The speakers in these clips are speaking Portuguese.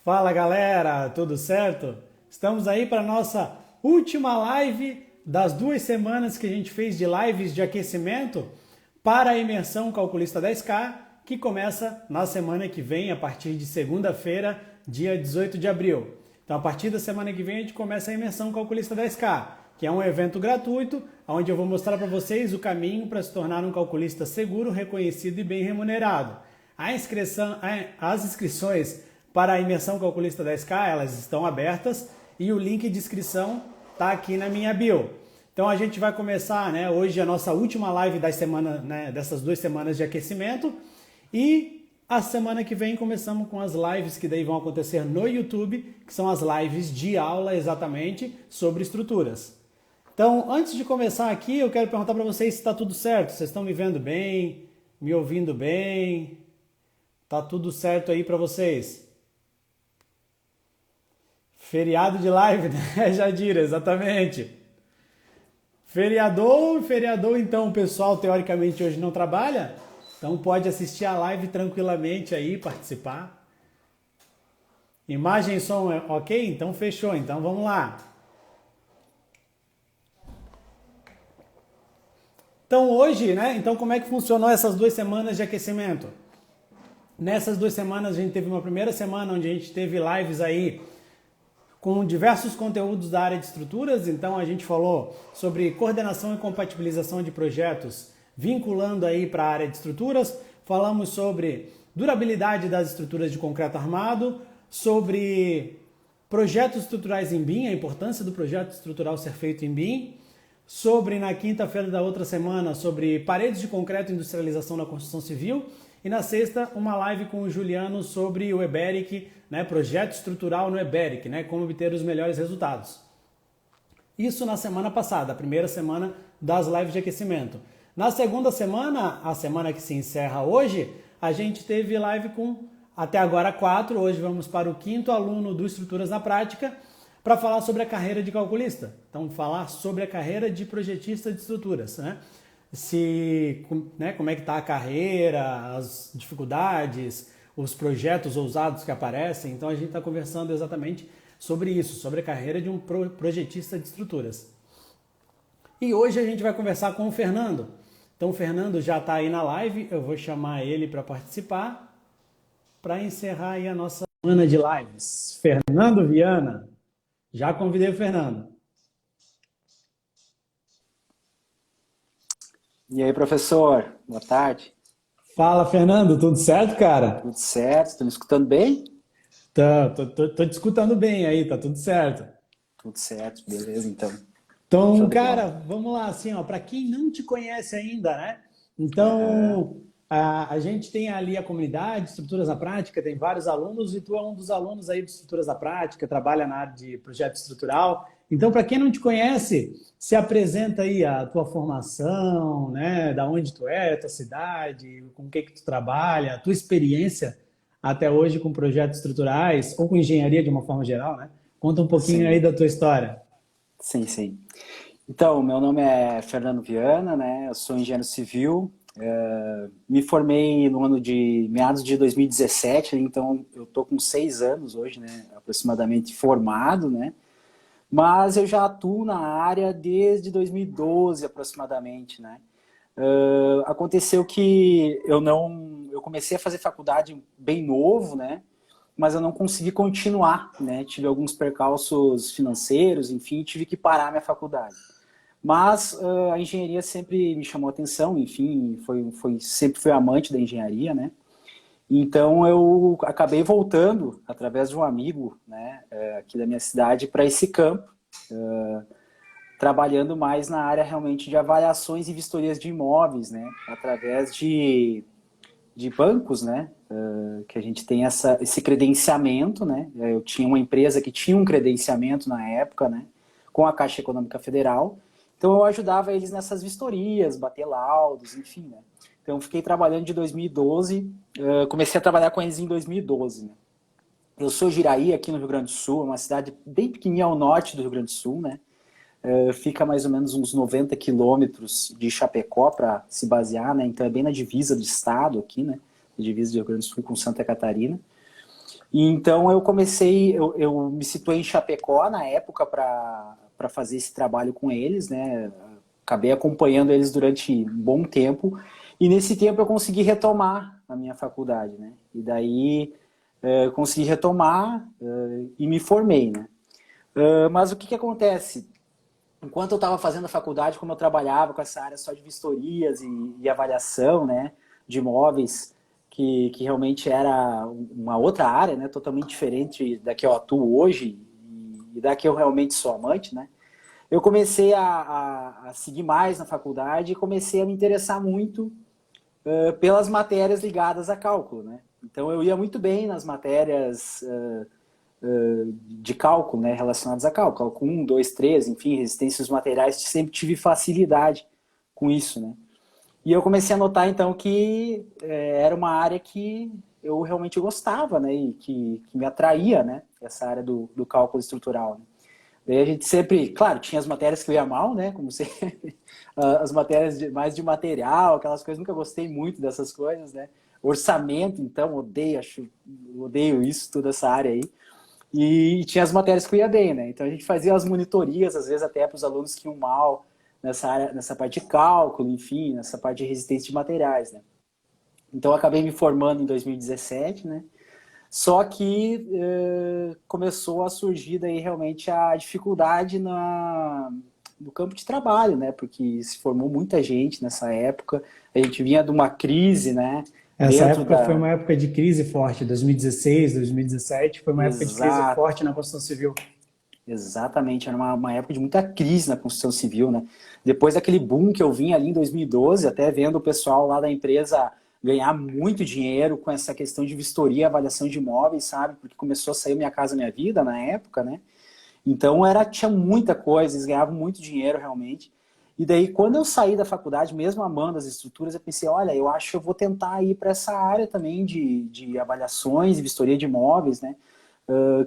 Fala galera, tudo certo? Estamos aí para nossa última live das 2 semanas que a gente fez de lives de aquecimento para a imersão Calculista 10K, que começa na semana que vem, a partir de segunda-feira, dia 18 de abril. Então, a partir da semana que vem, a gente começa a imersão Calculista 10K, que é um evento gratuito, onde eu vou mostrar para vocês o caminho para se tornar um calculista seguro, reconhecido e bem remunerado. As inscrições para a imersão Calculista 10K, elas estão abertas e o link de inscrição está aqui na minha bio. Então a gente vai começar, hoje a nossa última live da semana, dessas 2 semanas de aquecimento, e a semana que vem começamos com as lives que daí vão acontecer no YouTube, que são as lives de aula exatamente sobre estruturas. Então, antes de começar aqui, eu quero perguntar para vocês se está tudo certo. Vocês estão me vendo bem? Me ouvindo bem? Tá tudo certo aí para vocês? Feriado de live, né, Jadira? Exatamente. Feriador, então o pessoal teoricamente hoje não trabalha, então pode assistir a live tranquilamente aí, participar. Imagem e som ok? Então fechou, então vamos lá. Então hoje, então como é que funcionou essas 2 semanas de aquecimento? Nessas 2 semanas a gente teve uma primeira semana onde a gente teve lives aí com diversos conteúdos da área de estruturas. Então a gente falou sobre coordenação e compatibilização de projetos, vinculando aí para a área de estruturas. Falamos sobre durabilidade das estruturas de concreto armado, sobre projetos estruturais em BIM, a importância do projeto estrutural ser feito em BIM, sobre, na quinta-feira da outra semana, sobre paredes de concreto e industrialização na construção civil, e na sexta, uma live com o Juliano sobre o EBERIC, projeto estrutural no EBERIC, como obter os melhores resultados. Isso na semana passada, a primeira semana das lives de aquecimento. Na segunda semana, a semana que se encerra hoje, a gente teve live com, até agora, 4, hoje vamos para o 5º aluno do Estruturas na Prática, para falar sobre a carreira de calculista. Então, falar sobre a carreira de projetista de estruturas, como é que está a carreira, as dificuldades, os projetos ousados que aparecem. Então a gente está conversando exatamente sobre isso, sobre a carreira de um projetista de estruturas. E hoje a gente vai conversar com o Fernando. Então o Fernando já está aí na live, eu vou chamar ele para participar, para encerrar aí a nossa semana de lives. Fernando Viana, já convidei o Fernando. E aí, professor? Boa tarde. Fala, Fernando, tudo certo, cara? Tudo certo? Estão me escutando bem? Tô te escutando bem aí, tá tudo certo. Tudo certo, beleza, então. Então, Show de cara, bola. vamos lá, assim, para quem não te conhece ainda, Então, a gente tem ali a comunidade Estruturas na Prática, tem vários alunos e tu é um dos alunos aí de Estruturas na Prática, trabalha na área de projeto estrutural. Então, para quem não te conhece, se apresenta aí a tua formação, da onde tu é, tua cidade, com o que tu trabalha, a tua experiência até hoje com projetos estruturais ou com engenharia de uma forma geral, Conta um pouquinho aí Sim, da tua história. sim. Então, meu nome é Fernando Viana, Eu sou engenheiro civil. Me formei no ano de meados de 2017, então eu tô com 6 anos hoje, aproximadamente formado, Mas eu já atuo na área desde 2012 aproximadamente, Aconteceu que eu comecei a fazer faculdade bem novo, Mas eu não consegui continuar, Tive alguns percalços financeiros, enfim, tive que parar minha faculdade. Mas a engenharia sempre me chamou a atenção, enfim, sempre fui amante da engenharia, Então eu acabei voltando através de um amigo, aqui da minha cidade para esse campo, trabalhando mais na área realmente de avaliações e vistorias de imóveis, através de bancos, que a gente tem esse credenciamento, Eu tinha uma empresa que tinha um credenciamento na época, com a Caixa Econômica Federal. Então eu ajudava eles nessas vistorias, bater laudos, enfim, Então eu fiquei trabalhando de 2012, comecei a trabalhar com eles em 2012, Eu sou Jiraí, aqui no Rio Grande do Sul, é uma cidade bem pequenininha ao norte do Rio Grande do Sul, Fica mais ou menos uns 90 quilômetros de Chapecó para se basear, Então é bem na divisa do estado aqui, Na divisa do Rio Grande do Sul com Santa Catarina. E então eu me situei em Chapecó na época para fazer esse trabalho com eles, né? Acabei acompanhando eles durante um bom tempo, e nesse tempo eu consegui retomar a minha faculdade, né? E daí consegui retomar e me formei, né? Mas o que acontece? Enquanto eu estava fazendo a faculdade, como eu trabalhava com essa área só de vistorias e avaliação, né, de imóveis, que realmente era uma outra área, né, totalmente diferente da que eu atuo hoje e da que eu realmente sou amante, né, eu comecei a seguir mais na faculdade e comecei a me interessar muito pelas matérias ligadas a cálculo, né. Então eu ia muito bem nas matérias de cálculo, né, relacionados a cálculo, cálculo 1, 2, 3, enfim, resistências materiais, sempre tive facilidade com isso, né. E eu comecei a notar, então, que era uma área que eu realmente gostava, né, e que me atraía, né, essa área do cálculo estrutural, né. Daí a gente sempre, claro, tinha as matérias que eu ia mal, né, como sempre, as matérias mais de material, aquelas coisas, nunca gostei muito dessas coisas, né. Orçamento, então, odeio isso, toda essa área aí. E tinha as matérias que eu ia bem, né? Então a gente fazia as monitorias, às vezes até para os alunos que iam mal nessa área, nessa parte de cálculo, enfim, nessa parte de resistência de materiais, né? Então eu acabei me formando em 2017, né? Só que começou a surgir daí realmente a dificuldade no campo de trabalho, né? Porque se formou muita gente nessa época, a gente vinha de uma crise, né? Essa Dentro época foi da... uma época de crise forte, 2016, 2017, foi uma época de crise Exato. forte na construção civil. Exatamente, era uma época de muita crise na construção civil, né? Depois daquele boom que eu vim ali em 2012, até vendo o pessoal lá da empresa ganhar muito dinheiro com essa questão de vistoria, avaliação de imóveis, sabe? Porque começou a sair Minha Casa Minha Vida na época, né? Então tinha muita coisa, eles ganhavam muito dinheiro realmente. E daí, quando eu saí da faculdade, mesmo amando as estruturas, eu pensei, olha, eu acho que eu vou tentar ir para essa área também de avaliações e vistoria de imóveis, né?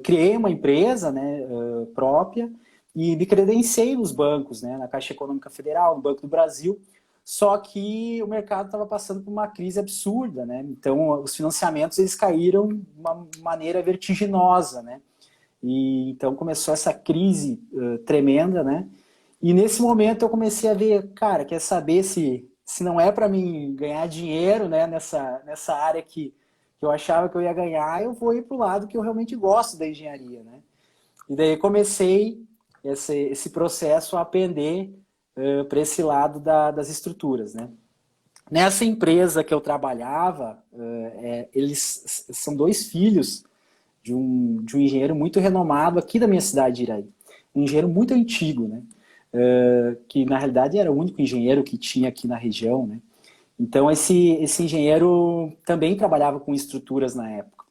Criei uma empresa, né, própria e me credenciei nos bancos, né, na Caixa Econômica Federal, no Banco do Brasil, só que o mercado estava passando por uma crise absurda, né, então os financiamentos eles caíram de uma maneira vertiginosa, né, e então começou essa crise tremenda, né, e nesse momento eu comecei a ver, cara, quer saber se não é para mim ganhar dinheiro, né, nessa área que eu achava que eu ia ganhar, eu vou ir para o lado que eu realmente gosto da engenharia, né? E daí comecei esse processo a aprender para esse lado das estruturas, né? Nessa empresa que eu trabalhava, eles são dois filhos de um engenheiro muito renomado aqui da minha cidade de Iraí. Um engenheiro muito antigo, né? Que na realidade era o único engenheiro que tinha aqui na região, né? Então esse engenheiro também trabalhava com estruturas na época.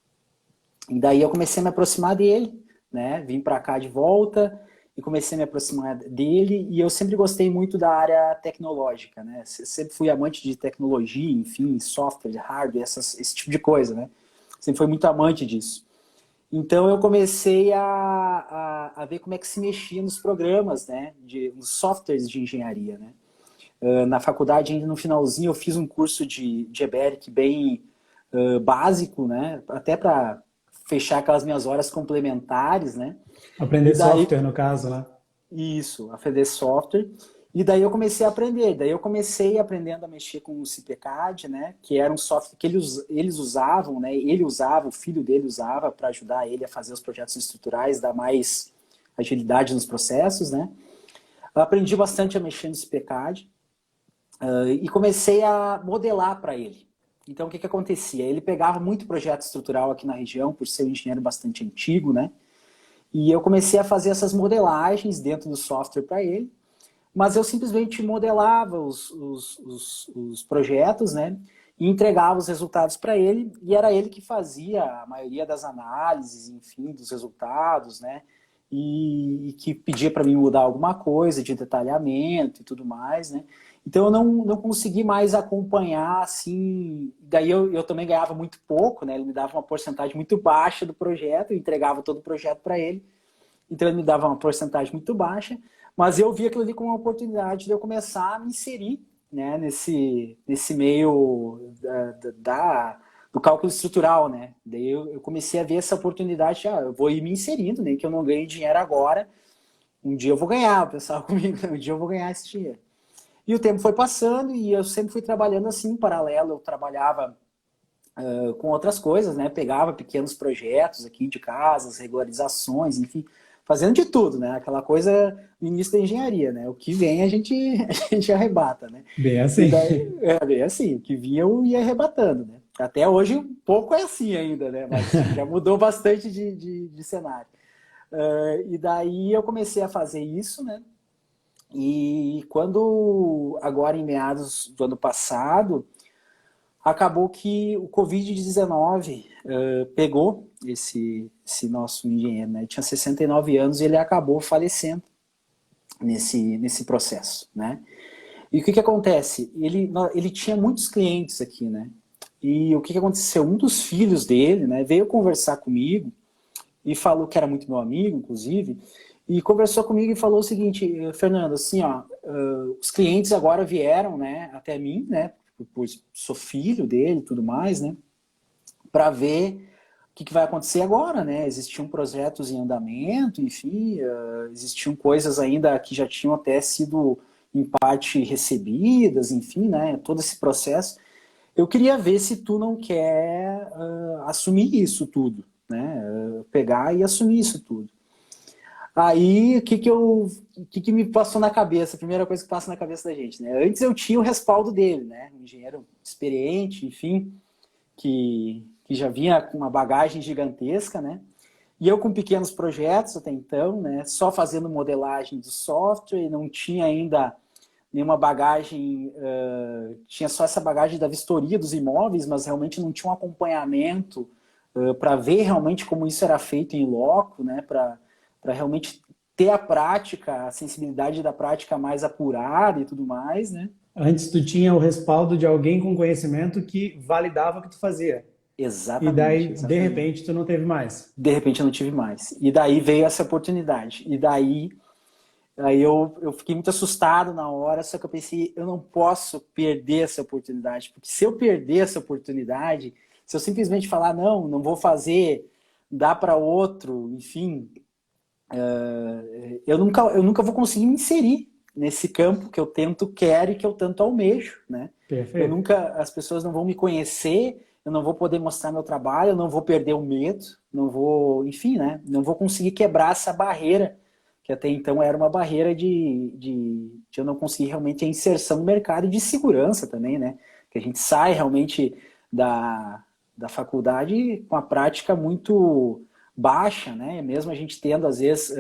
E daí eu comecei a me aproximar dele, né? Vim para cá de volta e comecei a me aproximar dele. E eu sempre gostei muito da área tecnológica, né? Sempre fui amante de tecnologia, enfim, software, hardware, esse tipo de coisa, né? Sempre fui muito amante disso. Então eu comecei a ver como é que se mexia nos programas, né? Nos softwares de engenharia, né? Na faculdade, ainda no finalzinho, eu fiz um curso de EBERIC bem básico, né? Até para fechar aquelas minhas horas complementares, né? E Aprender daí, software, no caso, né? isso, aprender software. E daí eu comecei a aprender. Daí eu comecei aprendendo a mexer com o CipeCAD, né? Que era um software que eles usavam, né? Ele usava, o filho dele usava para ajudar ele a fazer os projetos estruturais, dar mais agilidade nos processos, né? Eu aprendi bastante a mexer no CipeCAD. E comecei a modelar para ele. Então, o que acontecia? Ele pegava muito projeto estrutural aqui na região, por ser um engenheiro bastante antigo, né? E eu comecei a fazer essas modelagens dentro do software para ele, mas eu simplesmente modelava os projetos, né? E entregava os resultados para ele, e era ele que fazia a maioria das análises, enfim, dos resultados, né? E que pedia para mim mudar alguma coisa de detalhamento e tudo mais, né? Então eu não consegui mais acompanhar, assim. Daí eu também ganhava muito pouco, né? Ele me dava uma porcentagem muito baixa do projeto, eu entregava todo o projeto para ele, então ele me dava uma porcentagem muito baixa, mas eu via aquilo ali como uma oportunidade de eu começar a me inserir, né, nesse meio do cálculo estrutural, né? Daí eu comecei a ver essa oportunidade, eu vou ir me inserindo, nem que eu não ganhe dinheiro agora, um dia eu vou ganhar, o pessoal comigo, um dia eu vou ganhar esse dinheiro. E o tempo foi passando e eu sempre fui trabalhando assim, em paralelo, eu trabalhava com outras coisas, né? Pegava pequenos projetos aqui de casas, regularizações, enfim, fazendo de tudo, né? Aquela coisa no início da engenharia, né? O que vem a gente, a gente arrebata, né? Bem E assim. daí, bem assim, o que vinha eu ia arrebatando, né? Até hoje um pouco é assim ainda, né? Mas já mudou bastante de cenário. E daí eu comecei a fazer isso, né? E quando, agora em meados do ano passado, acabou que o Covid-19 pegou esse nosso engenheiro, né? Ele tinha 69 anos e ele acabou falecendo nesse processo, né? E o que acontece? Ele tinha muitos clientes aqui, né? E o que aconteceu? Um dos filhos dele, né, veio conversar comigo e falou que era muito meu amigo, inclusive, e conversou comigo e falou o seguinte: Fernando, assim, ó, os clientes agora vieram, né, até mim, né, pois sou filho dele e tudo mais, né, para ver o que vai acontecer agora, né? Existiam projetos em andamento, enfim, existiam coisas ainda que já tinham até sido em parte recebidas, enfim, né? Todo esse processo. Eu queria ver se tu não quer assumir isso tudo, né? Pegar e assumir isso tudo. Aí, o que me passou na cabeça? A primeira coisa que passa na cabeça da gente, né? Antes eu tinha o respaldo dele, né? Um engenheiro experiente, enfim, que já vinha com uma bagagem gigantesca, né? E eu com pequenos projetos até então, né? Só fazendo modelagem do software, não tinha ainda nenhuma bagagem, tinha só essa bagagem da vistoria dos imóveis, mas realmente não tinha um acompanhamento para ver realmente como isso era feito em loco, né? Para realmente ter a prática, a sensibilidade da prática mais apurada e tudo mais, né? Antes tu tinha o respaldo de alguém com conhecimento que validava o que tu fazia. E Exatamente, daí, de exatamente. repente, tu não teve mais. De repente eu não tive mais. E daí veio essa oportunidade. E daí aí eu fiquei muito assustado na hora, só que eu pensei, eu não posso perder essa oportunidade, porque se eu perder essa oportunidade, se eu simplesmente falar, não, não vou fazer, dá para outro, enfim, eu nunca vou conseguir me inserir nesse campo que eu tanto quero e que eu tanto almejo, né? Perfeito. As pessoas não vão me conhecer, eu não vou poder mostrar meu trabalho, eu não vou perder o medo, não vou, enfim, né? Não vou conseguir quebrar essa barreira, que até então era uma barreira de eu não conseguir realmente a inserção no mercado e de segurança também, né? Que a gente sai realmente da faculdade com a prática muito baixa, né? Mesmo a gente tendo, às vezes,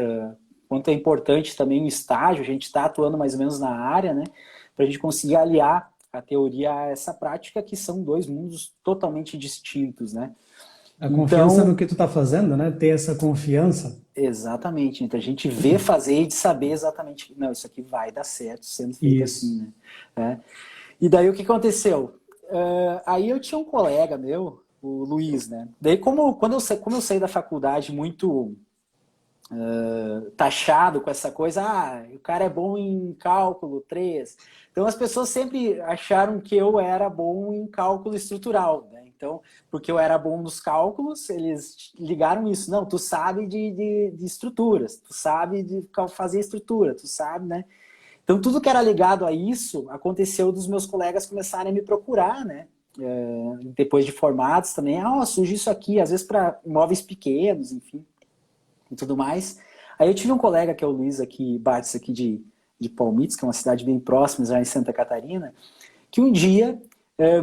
quanto é importante também o estágio, a gente está atuando mais ou menos na área, né? Para a gente conseguir aliar a teoria a essa prática, que são dois mundos totalmente distintos, né? A confiança no Então, que tu tá fazendo, né? Ter essa confiança. exatamente, então a gente vê fazer e de saber exatamente, não, isso aqui vai dar certo sendo feito Isso. assim, né? E daí o que aconteceu? Aí eu tinha um colega meu, o Luiz, né? Daí como eu saí da faculdade muito taxado com essa coisa, o cara é bom em cálculo 3. Então as pessoas sempre acharam que eu era bom em cálculo estrutural, né? Então, porque eu era bom nos cálculos, eles ligaram isso. Não, tu sabe de estruturas, tu sabe de fazer estrutura, tu sabe, né? Então tudo que era ligado a isso aconteceu dos meus colegas começarem a me procurar, né? Depois de formados também, surge isso aqui, às vezes para imóveis pequenos, enfim, e tudo mais. Aí eu tive um colega, que é o Luiz aqui, Bates, aqui de Palmitos, que é uma cidade bem próxima, já em Santa Catarina, que um dia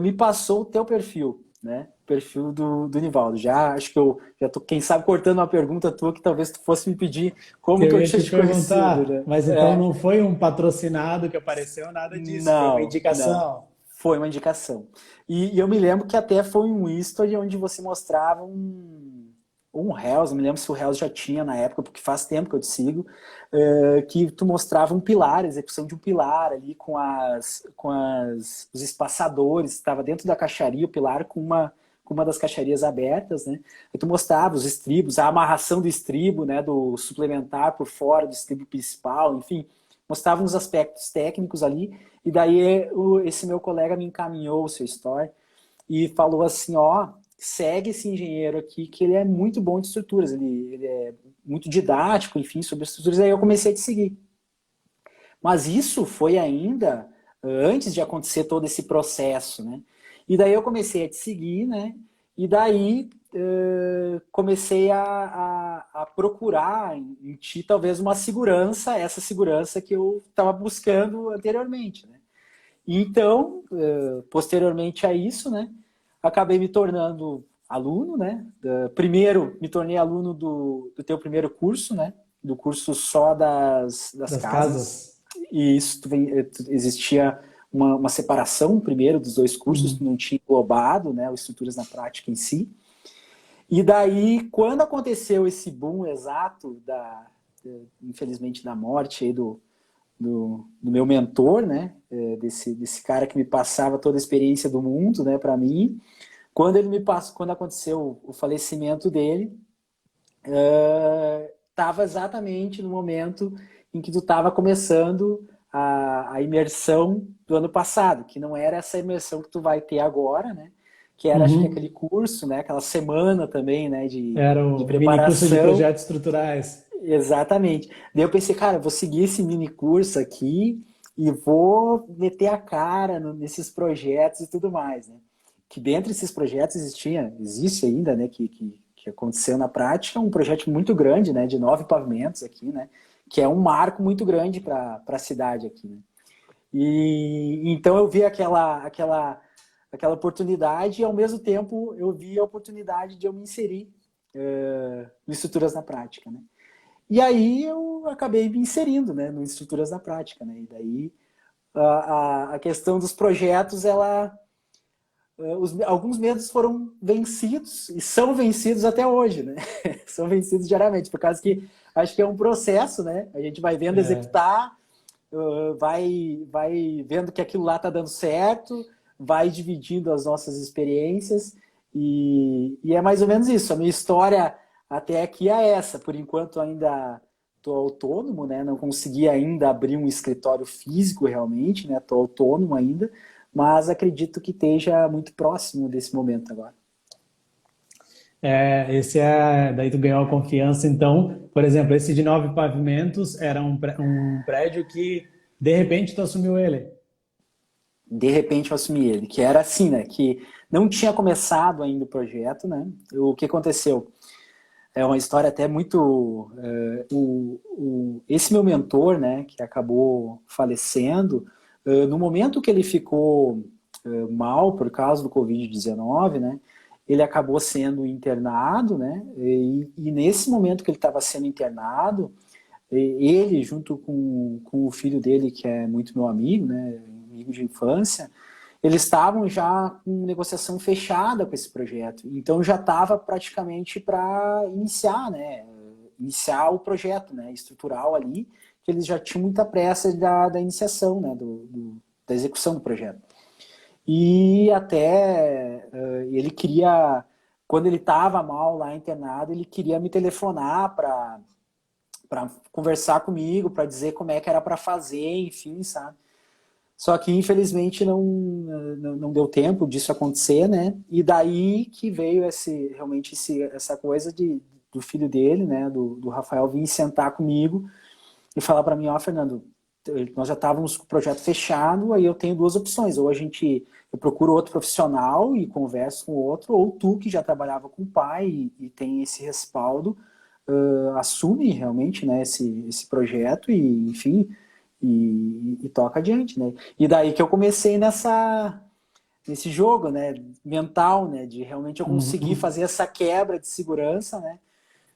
me passou o teu perfil, né? O perfil do Nivaldo. Já acho que eu já tô, quem sabe, cortando uma pergunta tua que talvez tu fosse me pedir Que como que eu eu ia tinha te te conhecido, perguntar, né? mas então não foi um patrocinado que apareceu, nada disso, foi uma Não, não. indicação. Foi uma indicação. E eu me lembro que até foi um history onde você mostrava um Reels, não me lembro se o Reels já tinha na época, porque faz tempo que eu te sigo, que tu mostrava um pilar, a execução de um pilar ali os espaçadores, estava dentro da caixaria, o pilar com uma das caixarias abertas, né? E tu mostrava os estribos, a amarração do estribo, né, do suplementar por fora do estribo principal, enfim, mostrava uns aspectos técnicos ali, e daí esse meu colega me encaminhou o seu story, e falou assim, ó, segue esse engenheiro aqui, que ele é muito bom de estruturas, ele é muito didático, enfim, sobre estruturas. Aí eu comecei a te seguir. Mas isso foi ainda antes de acontecer todo esse processo, né? E daí eu comecei a te seguir, né? E daí comecei a procurar em ti talvez uma segurança, essa segurança que eu estava buscando anteriormente, né? E então, posteriormente a isso, né? Acabei me tornando aluno, né? Primeiro me tornei aluno do teu primeiro curso, né? Do curso só das Das casas. casas. E isso existia uma separação primeiro dos dois cursos, Uhum. não tinha englobado, né? Os estruturas na prática em si. E daí, quando aconteceu esse boom exato infelizmente, da morte aí do meu mentor, né? Desse cara que me passava toda a experiência do mundo, né? Para mim, quando aconteceu o falecimento dele, estava exatamente no momento em que tu estava começando a imersão do ano passado, que não era essa imersão que tu vai ter agora, né? Que era, acho que Uhum. aquele curso, né? Aquela semana também, né? Era De o mini curso de preparação. projetos estruturais. Exatamente. Daí eu pensei, cara, eu vou seguir esse mini curso aqui e vou meter a cara nesses projetos e tudo mais, né? Que dentro desses projetos existe ainda, né? Que aconteceu na prática, um projeto muito grande, né? De 9 pavimentos aqui, né? Que é um marco muito grande para a cidade aqui, né? E então eu vi aquela oportunidade e ao mesmo tempo eu vi a oportunidade de eu me inserir em estruturas na prática, né? E aí eu acabei me inserindo, né, no Estruturas da Prática, né? E daí a questão dos projetos, alguns medos foram vencidos e são vencidos até hoje, né? São vencidos diariamente, por causa que acho que é um processo, né? A gente vai vendo É, executar, vai vendo que aquilo lá está dando certo, vai dividindo as nossas experiências e é mais ou menos isso. A minha história até aqui é essa. Por enquanto ainda estou autônomo, né? Não consegui ainda abrir um escritório físico realmente, né? Estou autônomo ainda, mas acredito que esteja muito próximo desse momento agora. esse é, daí tu ganhou a confiança. Então, por exemplo, esse de 9 pavimentos era um prédio que de repente tu assumiu ele. De repente eu assumi ele, que era assim, né? Que não tinha começado ainda o projeto, né? O que aconteceu? É uma história até muito. Esse meu mentor, né, que acabou falecendo, no momento que ele ficou mal por causa do Covid-19, né, ele acabou sendo internado, né, e nesse momento que ele estava sendo internado, ele, junto com o filho dele, que é muito meu amigo, né, amigo de infância, eles estavam já com negociação fechada com esse projeto. Então já estava praticamente para iniciar, né? Iniciar o projeto, né? Estrutural ali, que eles já tinham muita pressa da iniciação, né? Da execução do projeto. E até ele queria, quando ele estava mal lá internado, ele queria me telefonar para conversar comigo, para dizer como é que era para fazer, enfim, sabe? Só que, infelizmente, não deu tempo disso acontecer, né? E daí que veio realmente essa coisa do filho dele, né? Do Rafael, vir sentar comigo e falar para mim, ó, Fernando, nós já estávamos com o projeto fechado, aí eu tenho duas opções. Ou eu procuro outro profissional e converso com outro, ou tu, que já trabalhava com o pai e tem esse respaldo, assume realmente, né, esse projeto e, enfim, e toca adiante, né? E daí que eu comecei nesse jogo, né, mental, né, de realmente eu conseguir Uhum. fazer essa quebra de segurança, né,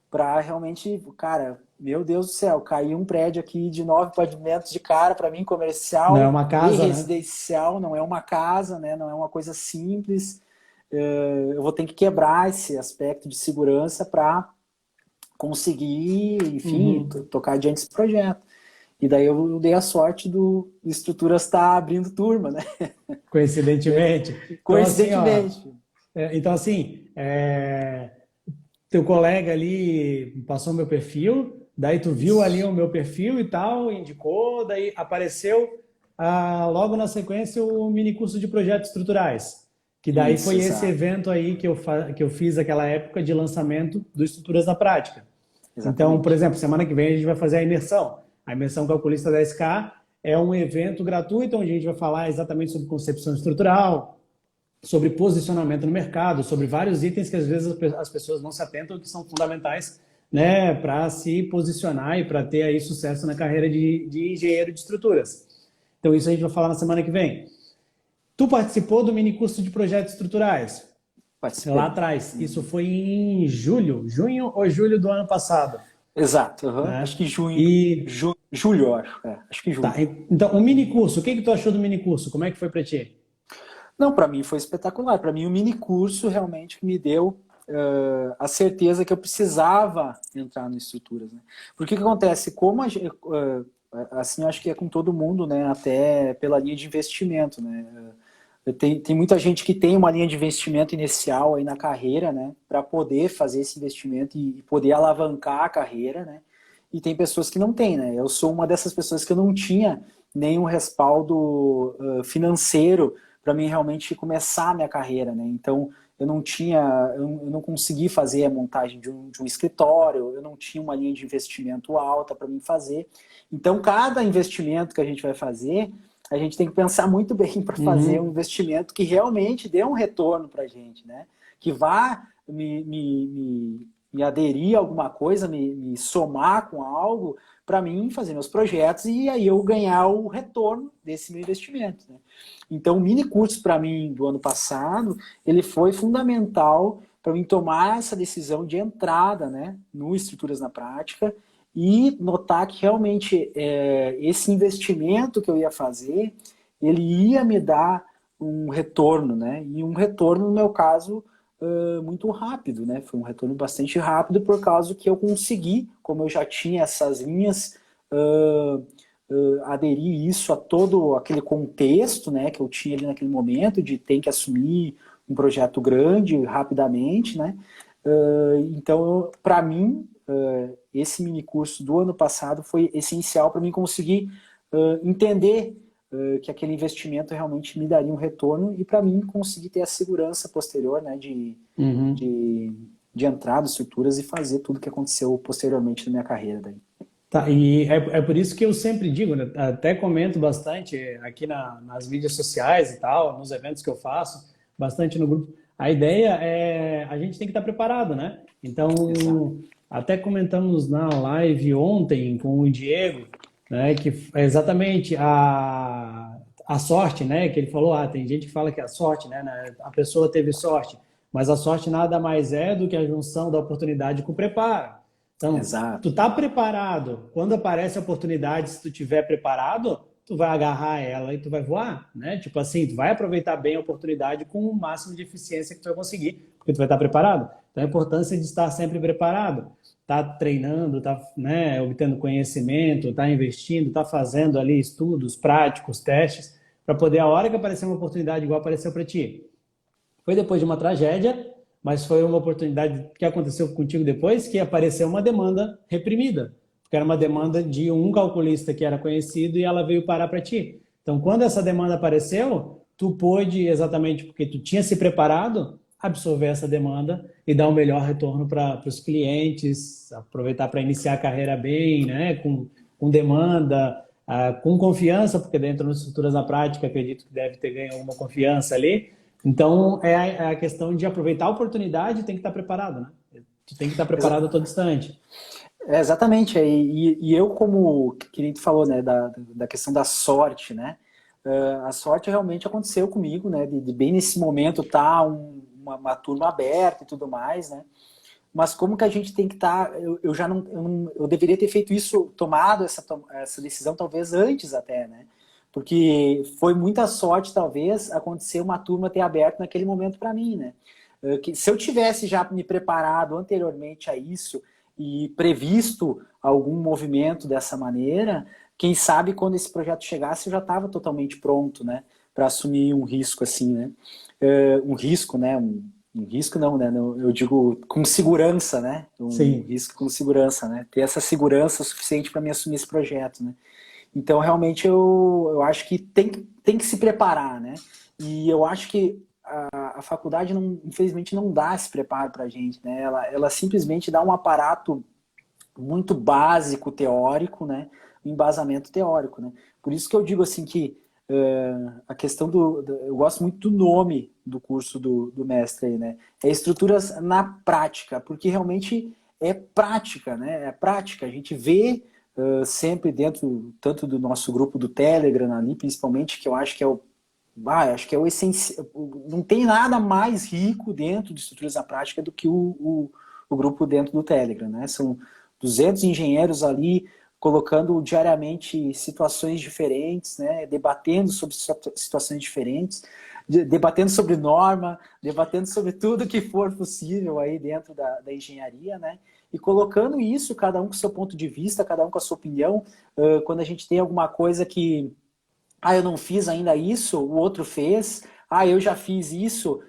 para realmente, cara, meu Deus do céu, caiu um prédio aqui de 9 pavimentos de cara para mim, Não é comercial uma e casa, né? residencial, não é uma casa, né, não é uma coisa simples. Eu vou ter que quebrar esse aspecto de segurança para conseguir, enfim, Uhum. tocar adiante esse projeto. E daí eu dei a sorte do Estruturas estar abrindo turma, né? Coincidentemente. Então, assim, ó, Coincidentemente. teu colega ali passou meu perfil, daí tu viu ali Isso. o meu perfil e tal, indicou, daí apareceu logo na sequência o mini curso de projetos estruturais. Que daí Isso, foi esse exato. evento aí que eu fiz aquela época de lançamento do Estruturas na Prática. Então, por Exatamente. exemplo, semana que vem a gente vai fazer a imersão. A imersão calculista da SK é um evento gratuito onde a gente vai falar exatamente sobre concepção estrutural, sobre posicionamento no mercado, sobre vários itens que às vezes as pessoas não se atentam que são fundamentais, né, para se posicionar e para ter aí sucesso na carreira de engenheiro de estruturas. Então isso a gente vai falar na semana que vem. Tu participou do mini curso de projetos estruturais lá Participei. atrás. Isso foi em junho ou julho do ano passado, Exato. Aham. né? Acho que junho, E julho, eu acho. Acho que tá, julho. então o mini curso, o que que tu achou do mini curso? Como é que foi para ti? Não, para mim foi espetacular. Para mim, o mini curso realmente me deu a certeza que eu precisava entrar no estruturas, né? Porque o que acontece? Como assim, acho que é com todo mundo, né? Até pela linha de investimento, né? Tem muita gente que tem uma linha de investimento inicial aí na carreira, né? Para poder fazer esse investimento e poder alavancar a carreira, né? E tem pessoas que não têm, né? Eu sou uma dessas pessoas que eu não tinha nenhum respaldo financeiro para mim realmente começar a minha carreira, né? Então, eu não consegui fazer a montagem de um escritório, eu não tinha uma linha de investimento alta para mim fazer. Então, cada investimento que a gente vai fazer, a gente tem que pensar muito bem para fazer um Uhum, investimento que realmente dê um retorno para a gente, né? Que vá me aderir a alguma coisa, me somar com algo para mim fazer meus projetos e aí eu ganhar o retorno desse meu investimento, né? Então, o mini curso para mim do ano passado, ele foi fundamental para mim tomar essa decisão de entrada, né, no Estruturas na Prática e notar que realmente esse investimento que eu ia fazer, ele ia me dar um retorno, né? E um retorno, no meu caso, muito rápido, né? Foi um retorno bastante rápido por causa que eu consegui, como eu já tinha essas linhas, uh, aderir isso a todo aquele contexto, né, que eu tinha ali naquele momento de ter que assumir um projeto grande rapidamente, né? Então, para mim, esse mini curso do ano passado foi essencial para mim conseguir entender que aquele investimento realmente me daria um retorno e para mim conseguir ter a segurança posterior, né, uhum. de, de entrar nas estruturas e fazer tudo que aconteceu posteriormente na minha carreira daí. Tá, e é por isso que eu sempre digo, né, até comento bastante aqui nas mídias sociais e tal, nos eventos que eu faço, bastante no grupo. A ideia é a gente tem que estar preparado, né? Exato. Então, até comentamos na live ontem com o Diego, né, que é exatamente a sorte, né? Que ele falou, tem gente que fala que é a sorte, né? A pessoa teve sorte, mas a sorte nada mais é do que a junção da oportunidade com o preparo. Então, tu Exato. tá preparado. Quando aparece a oportunidade, se tu tiver preparado, tu vai agarrar ela e tu vai voar, né? Tipo assim, tu vai aproveitar bem a oportunidade com o máximo de eficiência que tu vai conseguir, porque tu vai estar preparado. Então, a importância de estar sempre preparado, tá treinando, tá, né, obtendo conhecimento, tá investindo, tá fazendo ali estudos práticos, testes, para poder a hora que aparecer uma oportunidade igual apareceu para ti. Foi depois de uma tragédia, mas foi uma oportunidade que aconteceu contigo depois, que apareceu uma demanda reprimida, porque era uma demanda de um calculista que era conhecido e ela veio parar para ti. Então, quando essa demanda apareceu, tu pôde, exatamente porque tu tinha se preparado, absorver essa demanda e dar o um melhor retorno para os clientes, aproveitar para iniciar a carreira bem, né, com demanda, com confiança, porque dentro das estruturas na prática, acredito que deve ter ganho alguma confiança ali, então, é a questão de aproveitar a oportunidade e tem que estar preparado, né? Tu tem que estar preparado a todo instante. Exatamente, e eu como que nem tu falou, né, da questão da sorte, né, a sorte realmente aconteceu comigo, né, de bem nesse momento tá uma turma aberta e tudo mais, né, mas como que a gente tem que estar, eu já eu deveria ter feito isso, tomado essa decisão talvez antes até, né, porque foi muita sorte talvez acontecer uma turma ter aberto naquele momento para mim, né, que se eu tivesse já me preparado anteriormente a isso e previsto algum movimento dessa maneira, quem sabe quando esse projeto chegasse eu já estava totalmente pronto, né, para assumir um risco assim, né, um risco, né, um risco não, né, eu digo com segurança, né, um Sim. risco com segurança, né, ter essa segurança suficiente para me assumir esse projeto, né. Então realmente eu acho que tem que se preparar, né, e eu acho que a a faculdade, infelizmente, não dá esse preparo para a gente, né? Ela simplesmente dá um aparato muito básico, teórico, né? Um embasamento teórico, né? Por isso que eu digo assim que a questão eu gosto muito do nome do curso do mestre aí, né? É estruturas na prática, porque realmente é prática, né? É prática. A gente vê sempre dentro, tanto do nosso grupo do Telegram ali, principalmente, que eu acho que é o essencial. Não tem nada mais rico dentro de estruturas na prática do que o grupo dentro do Telegram, né? São 200 engenheiros ali colocando diariamente situações diferentes, né? Debatendo sobre situações diferentes, debatendo sobre norma, debatendo sobre tudo que for possível aí dentro da engenharia, né? E colocando isso, cada um com o seu ponto de vista, cada um com a sua opinião. Quando a gente tem alguma coisa que eu não fiz ainda isso, o outro fez, eu já fiz isso,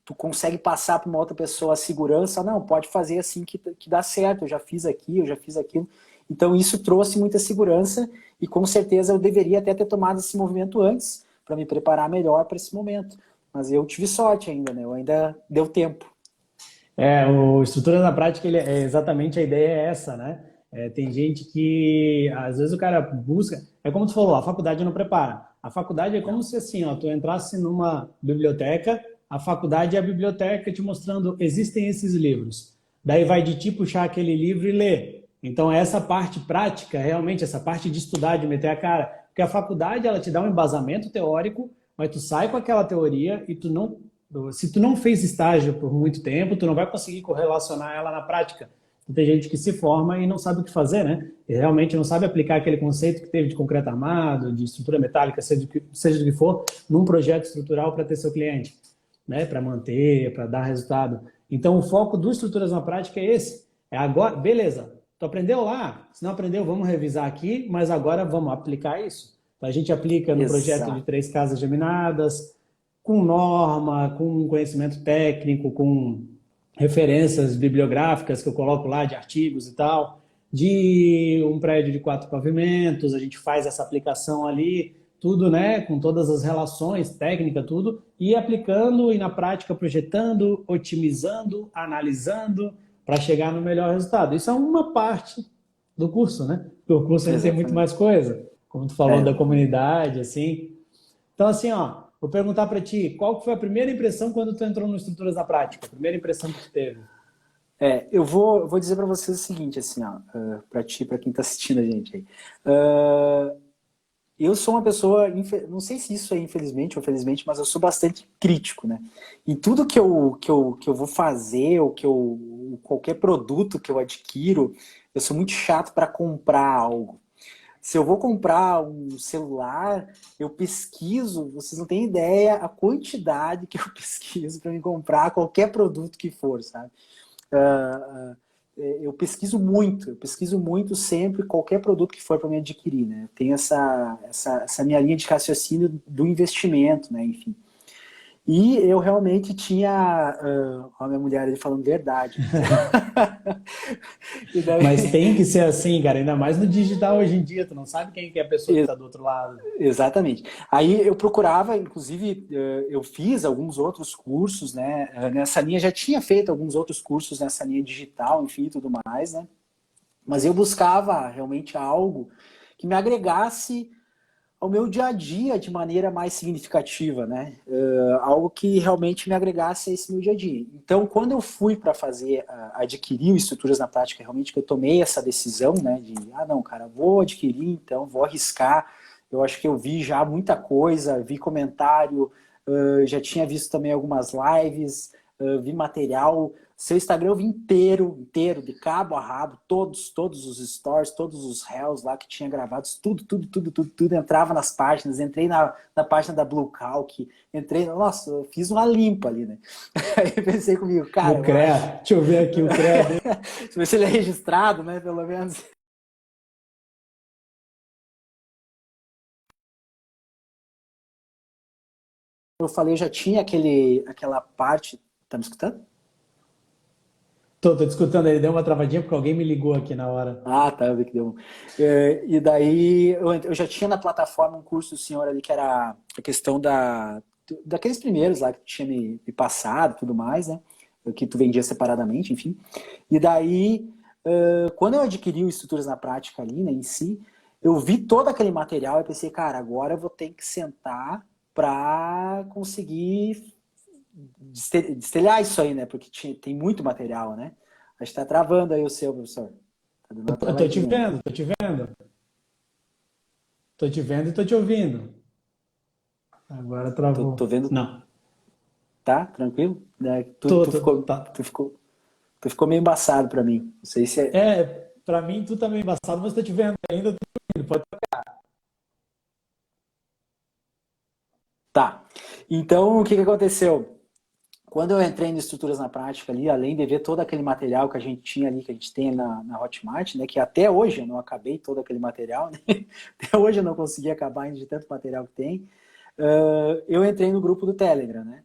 tu consegue passar para uma outra pessoa a segurança, não, pode fazer assim que dá certo, eu já fiz aqui, eu já fiz aquilo. Então isso trouxe muita segurança e com certeza eu deveria até ter tomado esse movimento antes para me preparar melhor para esse momento. Mas eu tive sorte ainda, né? Eu ainda deu tempo. O Estrutura na Prática, exatamente a ideia é essa, né? Tem gente que, às vezes o cara busca, é como tu falou, a faculdade não prepara. A faculdade é como se assim, ó, tu entrasse numa biblioteca, a faculdade é a biblioteca te mostrando, existem esses livros. Daí vai de ti puxar aquele livro e ler. Então essa parte prática, realmente, essa parte de estudar, de meter a cara, porque a faculdade ela te dá um embasamento teórico, mas tu sai com aquela teoria e se tu não fez estágio por muito tempo, tu não vai conseguir correlacionar ela na prática. Tem gente que se forma e não sabe o que fazer, né? E realmente não sabe aplicar aquele conceito que teve de concreto armado, de estrutura metálica, seja do que for, num projeto estrutural para ter seu cliente, né? Para manter, para dar resultado. Então, o foco do Estruturas na Prática é esse. É agora, beleza, tu aprendeu lá? Se não aprendeu, vamos revisar aqui, mas agora vamos aplicar isso. Então, a gente aplica no projeto de 3 casas geminadas, com norma, com conhecimento técnico, com referências bibliográficas que eu coloco lá de artigos e tal, de um prédio de 4 pavimentos, a gente faz essa aplicação ali, tudo, né, com todas as relações, técnica, tudo, e aplicando e na prática projetando, otimizando, analisando, para chegar no melhor resultado. Isso é uma parte do curso, né? Porque o curso tem muito mais coisa, como tu falou da comunidade, assim. Então, assim, ó, vou perguntar para ti, qual foi a primeira impressão quando tu entrou no Estruturas na Prática? A primeira impressão que tu teve? Eu vou dizer para vocês o seguinte, assim, ó, para ti, para quem está assistindo a gente aí. Eu sou uma pessoa, não sei se isso é infelizmente ou felizmente, mas eu sou bastante crítico, né? E tudo que eu vou fazer, qualquer produto que eu adquiro, eu sou muito chato para comprar algo. Se eu vou comprar um celular, eu pesquiso, vocês não têm ideia a quantidade que eu pesquiso para me comprar qualquer produto que for, sabe? Eu pesquiso muito sempre qualquer produto que for para me adquirir, né? Eu tenho essa minha linha de raciocínio do investimento, né? Enfim. E eu realmente tinha a minha mulher ali falando verdade. Daí... Mas tem que ser assim, cara, ainda mais no digital hoje em dia, tu não sabe quem é a pessoa que está do outro lado. Exatamente. Aí eu procurava, inclusive, eu fiz alguns outros cursos, né? Nessa linha, já tinha feito alguns outros cursos nessa linha digital, enfim, tudo mais, né? Mas eu buscava realmente algo que me agregasse ao meu dia a dia de maneira mais significativa, né? Algo que realmente me agregasse a esse meu dia a dia. Então, quando eu fui para adquirir o Estruturas na Prática, realmente que eu tomei essa decisão, né? De, não, cara, vou adquirir, então, vou arriscar. Eu acho que eu vi já muita coisa, vi comentário, já tinha visto também algumas lives, vi material. Seu Instagram eu vi inteiro, de cabo a rabo, todos os stories, todos os reels lá que tinha gravados, tudo, entrava nas páginas, entrei na página da Blue Calc, nossa, eu fiz uma limpa ali, né? Aí pensei comigo, cara... Deixa eu ver aqui o CREA. Deixa eu ver se ele é registrado, né, pelo menos... Eu falei, eu já tinha aquela parte... Tá me escutando? Tô te escutando, ele deu uma travadinha porque alguém me ligou aqui na hora. Tá, eu vi que deu. E daí, eu já tinha na plataforma um curso do senhor ali que era a questão daqueles primeiros lá que tu tinha me passado e tudo mais, né? Que tu vendia separadamente, enfim. E daí, quando eu adquiri o Estruturas na Prática ali, né, em si, eu vi todo aquele material e pensei, cara, agora eu vou ter que sentar para conseguir destelhar isso aí, né? Porque tem muito material, né? Acho que tá travando aí o seu, professor. Tá dando uma Eu tô te travadinha. vendo, tô te vendo. Tô te vendo e tô te ouvindo. Agora Tô travou. vendo, Não. tá? Tranquilo? Né? Tá. Tu ficou meio embaçado para mim. Não sei se é. É, pra mim tu tá meio embaçado, mas tô te vendo ainda, tô te ouvindo. Pode... Tá. Então, o que que aconteceu? Quando eu entrei em Estruturas na Prática ali, além de ver todo aquele material que a gente tinha ali, que a gente tem na Hotmart, né? Que até hoje eu não acabei todo aquele material, né? Até hoje eu não consegui acabar ainda de tanto material que tem. Eu entrei no grupo do Telegram, né?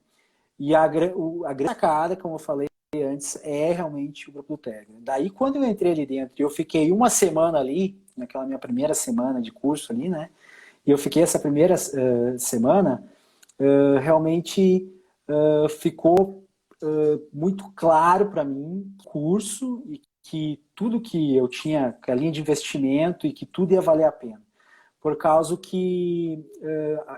E a grande sacada, como eu falei antes, é realmente o grupo do Telegram. Daí, quando eu entrei ali dentro, eu fiquei uma semana ali, naquela minha primeira semana de curso ali, né? E eu fiquei essa primeira semana, realmente ficou muito claro para mim o curso e que tudo que eu tinha, que a linha de investimento e que tudo ia valer a pena. Por causa que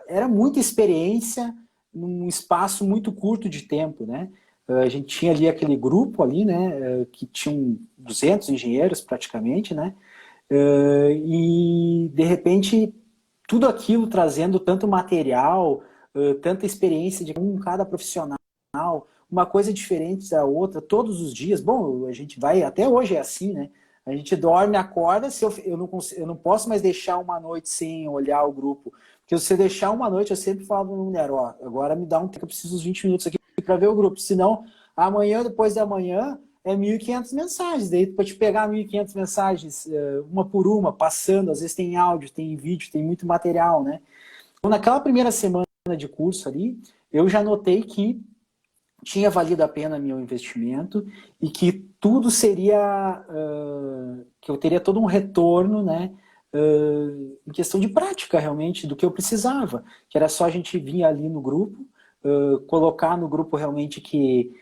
era muita experiência num espaço muito curto de tempo, né? A gente tinha ali aquele grupo ali, né? Que tinham 200 engenheiros praticamente, né? E de repente tudo aquilo trazendo tanto material, tanta experiência de cada profissional, uma coisa diferente da outra, todos os dias. Bom, a gente vai, até hoje é assim, né? A gente dorme, acorda, se eu não posso mais deixar uma noite sem olhar o grupo. Porque se eu deixar uma noite, eu sempre falo para mulher, ó, agora me dá um tempo, eu preciso uns 20 minutos aqui para ver o grupo. Senão, amanhã, depois da manhã, é 1.500 mensagens. Daí, para te pegar 1.500 mensagens, uma por uma, passando, às vezes tem áudio, tem vídeo, tem muito material, né? Então, naquela primeira semana de curso ali, eu já notei que tinha valido a pena meu investimento e que tudo seria, que eu teria todo um retorno, né, em questão de prática realmente do que eu precisava, que era só a gente vir ali no grupo, colocar no grupo realmente que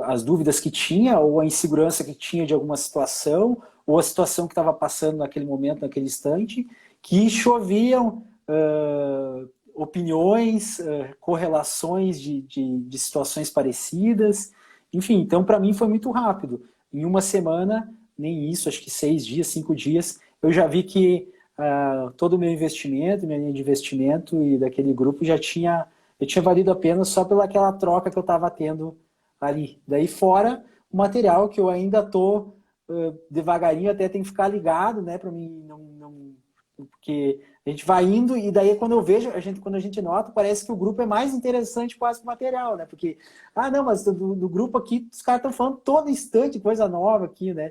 as dúvidas que tinha ou a insegurança que tinha de alguma situação ou a situação que estava passando naquele momento, naquele instante, que choviam opiniões, correlações de situações parecidas. Enfim, então para mim foi muito rápido. Em uma semana, nem isso, acho que 6 dias, 5 dias, eu já vi que todo o meu investimento, minha linha de investimento e daquele grupo já tinha valido a pena só pelaquela troca que eu estava tendo ali. Daí fora o material que eu ainda estou devagarinho, até tem que ficar ligado, né, para mim não porque a gente vai indo e daí quando eu vejo, quando a gente nota, parece que o grupo é mais interessante quase que o material, né? Porque, não, mas do grupo aqui, os caras estão falando todo instante coisa nova aqui, né?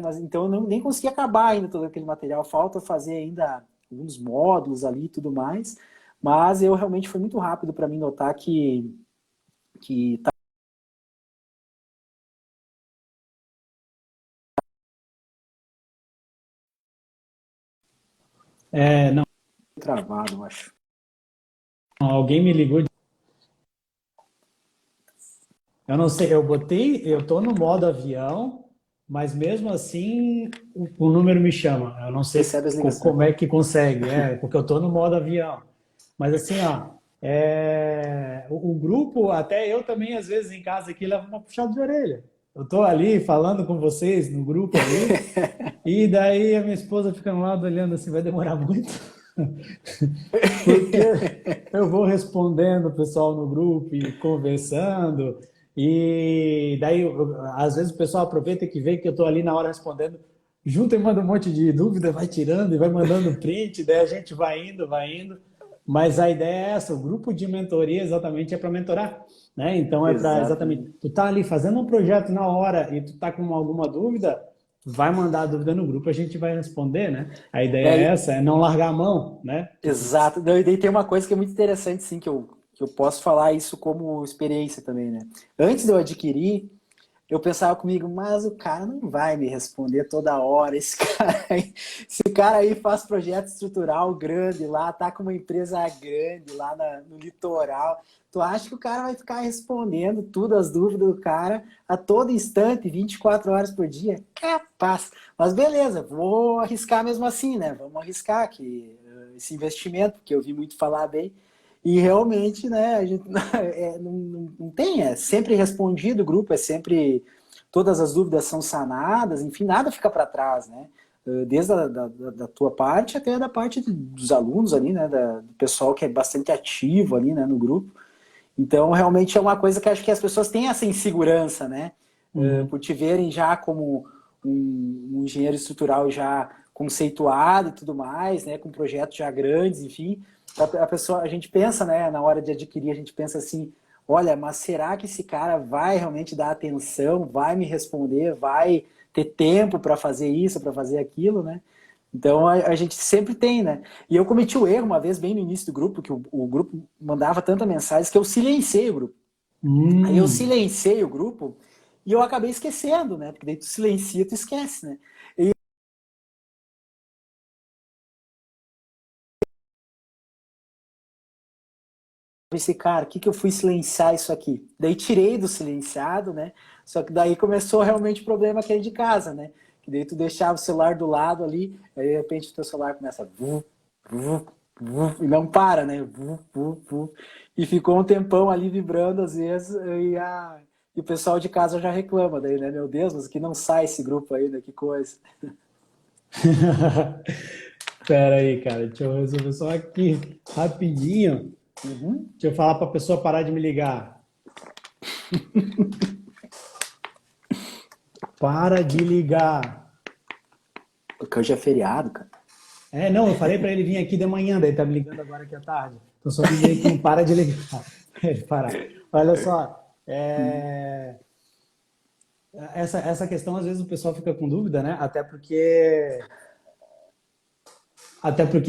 Mas então eu nem consegui acabar ainda todo aquele material, falta fazer ainda alguns módulos ali e tudo mais, mas eu realmente foi muito rápido para mim notar que tá Não, travado, eu acho. alguém me ligou. Eu não sei, eu tô no modo avião, mas mesmo assim o número me chama. Eu não sei Recebe as ligações. como é que consegue, porque eu tô no modo avião. Mas assim, ó, o grupo, até eu também às vezes em casa aqui levo uma puxada de orelha. Eu tô ali falando com vocês no grupo ali, e daí a minha esposa fica no lado olhando assim, vai demorar muito. Porque eu vou respondendo o pessoal no grupo e conversando, e daí às vezes o pessoal aproveita que vê que eu estou ali na hora respondendo, junta e manda um monte de dúvida, vai tirando e vai mandando print, daí a gente vai indo. Mas a ideia é essa, o grupo de mentoria exatamente é para mentorar, né? Então é para exatamente, Exatamente. tu tá ali fazendo um projeto na hora e tu tá com alguma dúvida, vai mandar a dúvida no grupo, a gente vai responder, né? A ideia é essa, é não largar a mão, né? Exato. E daí tem uma coisa que é muito interessante, sim, que eu posso falar isso como experiência também, né? Antes de eu adquirir, eu pensava comigo, mas o cara não vai me responder toda hora. Esse cara aí faz projeto estrutural grande lá, tá com uma empresa grande lá no litoral. Tu acha que o cara vai ficar respondendo tudo, as dúvidas do cara, a todo instante, 24 horas por dia? Capaz. Mas beleza, vou arriscar mesmo assim, né? Vamos arriscar aqui esse investimento, porque eu vi muito falar bem. E realmente, né, a gente não tem, é sempre respondido o grupo, é sempre, todas as dúvidas são sanadas, enfim, nada fica para trás, né? Desde da tua parte até da parte dos alunos ali, né, do pessoal que é bastante ativo ali, né, no grupo. Então, realmente é uma coisa que acho que as pessoas têm essa insegurança, né? Uhum. Por te verem já como um engenheiro estrutural já conceituado e tudo mais, né? Com projetos já grandes, enfim. A pessoa, a gente pensa, né? Na hora de adquirir, a gente pensa assim, olha, mas será que esse cara vai realmente dar atenção, vai me responder, vai ter tempo para fazer isso, para fazer aquilo, né? Então a gente sempre tem, né? E eu cometi o erro uma vez, bem no início do grupo, que o grupo mandava tanta mensagem que eu silenciei o grupo. Aí eu Hum. silenciei o grupo e eu acabei esquecendo, né? Porque daí tu silencia, tu esquece, né? E eu pensei, cara, o que que eu fui silenciar isso aqui? Daí tirei do silenciado, né? Só que daí começou realmente o problema aqui de casa, né? Que daí tu deixava o celular do lado ali, aí de repente o teu celular começa a e não para, né? E ficou um tempão ali vibrando às vezes e o pessoal de casa já reclama daí, né? Meu Deus, mas que não sai esse grupo aí, né? Que coisa. Pera aí, cara, deixa eu resolver só aqui rapidinho. Uhum. Deixa eu falar para a pessoa parar de me ligar. Para de ligar. Porque hoje é feriado, cara. É, não, eu falei para ele vir aqui de manhã, daí tá me ligando agora aqui à tarde. Então só dizer aí que não para de ligar. Ele parar. Olha só, essa questão às vezes o pessoal fica com dúvida, né? Até porque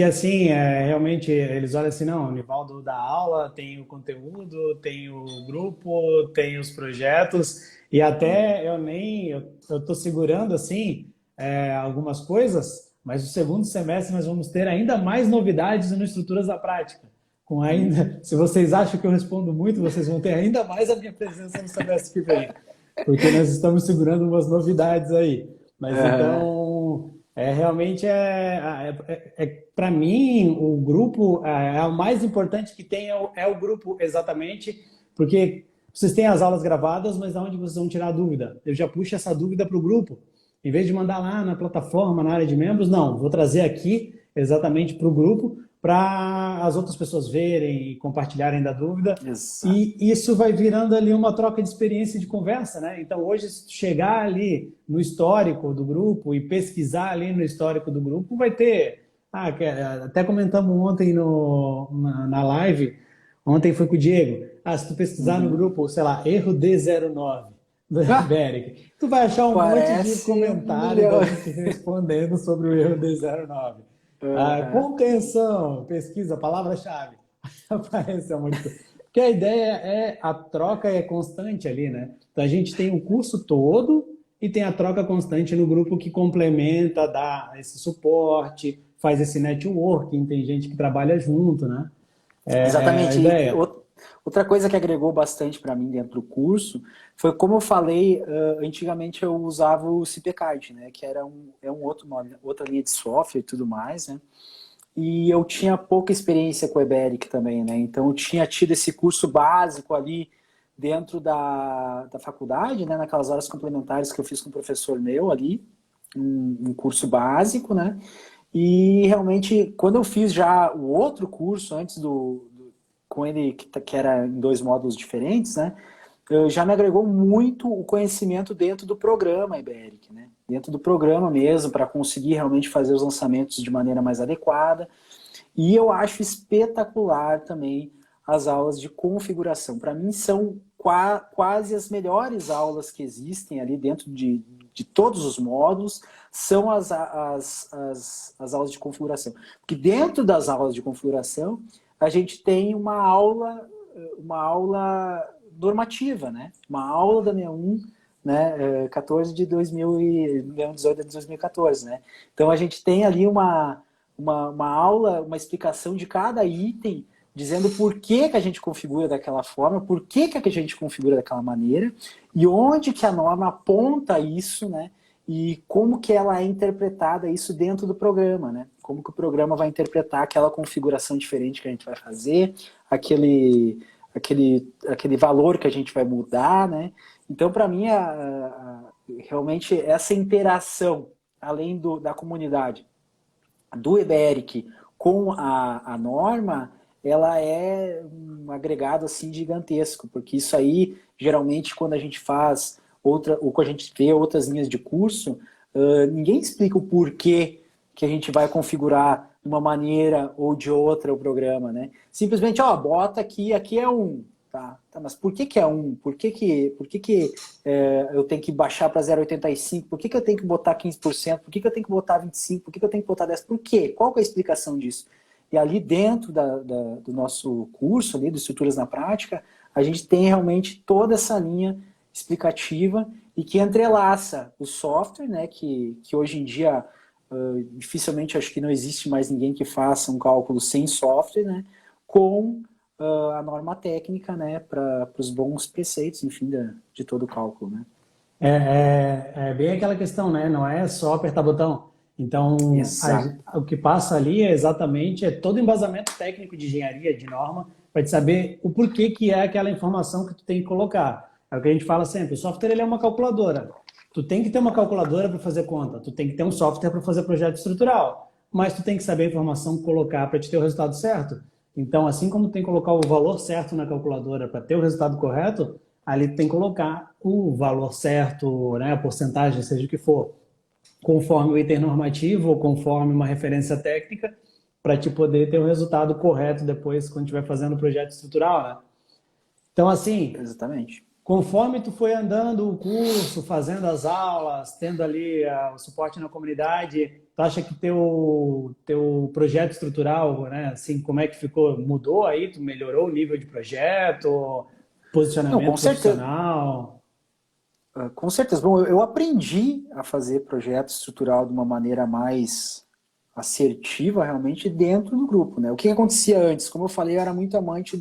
assim, realmente eles olham assim, não, o Nivaldo dá aula, tem o conteúdo, tem o grupo, tem os projetos, e até eu tô segurando assim algumas coisas, mas no segundo semestre nós vamos ter ainda mais novidades no Estruturas da Prática. Com ainda, se vocês acham que eu respondo muito, vocês vão ter ainda mais a minha presença no semestre que vem, porque nós estamos segurando umas novidades aí. Mas Uhum. então, realmente para mim, o grupo é o mais importante que tem, é o grupo exatamente, porque vocês têm as aulas gravadas, mas de onde vocês vão tirar a dúvida? Eu já puxo essa dúvida para o grupo. Em vez de mandar lá na plataforma, na área de membros, não, vou trazer aqui exatamente para o grupo, para as outras pessoas verem e compartilharem da dúvida. Exato. E isso vai virando ali uma troca de experiência e de conversa, né? Então, hoje, se chegar ali no histórico do grupo e pesquisar ali no histórico do grupo, vai ter. Até comentamos ontem na live, ontem foi com o Diego. Se tu pesquisar no Uhum. grupo, sei lá, erro D09 do Ah, Beric, tu vai achar um monte de parece um comentário da milhão. gente respondendo sobre o erro D09. Uhum. Contenção, pesquisa, palavra-chave. Aparece um monte de coisa. Porque a ideia a troca é constante ali, né? Então a gente tem o curso todo e tem a troca constante no grupo que complementa, dá esse suporte, faz esse networking, tem gente que trabalha junto, né? É a Exatamente. ideia. Outra coisa que agregou bastante para mim dentro do curso foi, como eu falei, antigamente eu usava o CPCard, né, que era uma outra linha de software e tudo mais, né, e eu tinha pouca experiência com o Eberic também, né, então eu tinha tido esse curso básico ali dentro da faculdade, né, naquelas horas complementares que eu fiz com o professor meu ali, um curso básico, né, e realmente, quando eu fiz já o outro curso, antes com ele, que era em dois módulos diferentes, né? Já me agregou muito o conhecimento dentro do programa Iberic, né? Dentro do programa mesmo, para conseguir realmente fazer os lançamentos de maneira mais adequada. E eu acho espetacular também as aulas de configuração. Para mim, são quase as melhores aulas que existem ali dentro de todos os módulos, são as aulas de configuração. Porque dentro das aulas de configuração, a gente tem uma aula normativa, né? Uma aula da 61 né? 14 de 2018 de 2014, né? Então a gente tem ali uma aula, uma explicação de cada item, dizendo por que que a gente configura daquela forma, por que que a gente configura daquela maneira, e onde que a norma aponta isso, né? E como que ela é interpretada isso dentro do programa, né? Como que o programa vai interpretar aquela configuração diferente que a gente vai fazer, aquele valor que a gente vai mudar, né? Então, para mim, realmente essa interação, além da comunidade, do EBERIC com a norma, ela é um agregado assim gigantesco, porque isso aí, geralmente, quando a gente faz ou quando a gente vê outras linhas de curso, ninguém explica o porquê que a gente vai configurar de uma maneira ou de outra o programa, né? Simplesmente, ó, bota aqui é um, tá, mas por que que é um? Por que eu tenho que baixar para 0,85? Por que que eu tenho que botar 15%? Por que que eu tenho que botar 25%? Por que que eu tenho que botar 10%? Por quê? Qual que é a explicação disso? E ali dentro do nosso curso, ali, do Estruturas na Prática, a gente tem realmente toda essa linha explicativa e que entrelaça o software, né, que hoje em dia dificilmente acho que não existe mais ninguém que faça um cálculo sem software, né, com a norma técnica, né, para os bons preceitos, enfim, de todo o cálculo, né. É bem aquela questão, né? Não é só apertar botão. Então, Exato. o que passa ali é exatamente todo o embasamento técnico de engenharia, de norma, para te saber o porquê que é aquela informação que tu tem que colocar. É o que a gente fala sempre, o software ele é uma calculadora. Tu tem que ter uma calculadora para fazer conta, tu tem que ter um software para fazer projeto estrutural, mas tu tem que saber a informação que colocar para te ter o resultado certo. Então, assim como tem que colocar o valor certo na calculadora para ter o resultado correto, ali tu tem que colocar o valor certo, né, a porcentagem, seja o que for, conforme o item normativo ou conforme uma referência técnica, para te poder ter o resultado correto depois quando estiver fazendo o projeto estrutural, né? Então, assim, Exatamente. conforme tu foi andando o curso, fazendo as aulas, tendo ali o suporte na comunidade, tu acha que teu projeto estrutural, né, assim, como é que ficou? Mudou aí? Tu melhorou o nível de projeto, Não, com posicionamento certeza. profissional? Com certeza. Bom, eu aprendi a fazer projeto estrutural de uma maneira mais assertiva, realmente, dentro do grupo, né? O que acontecia antes? Como eu falei, eu era muito amante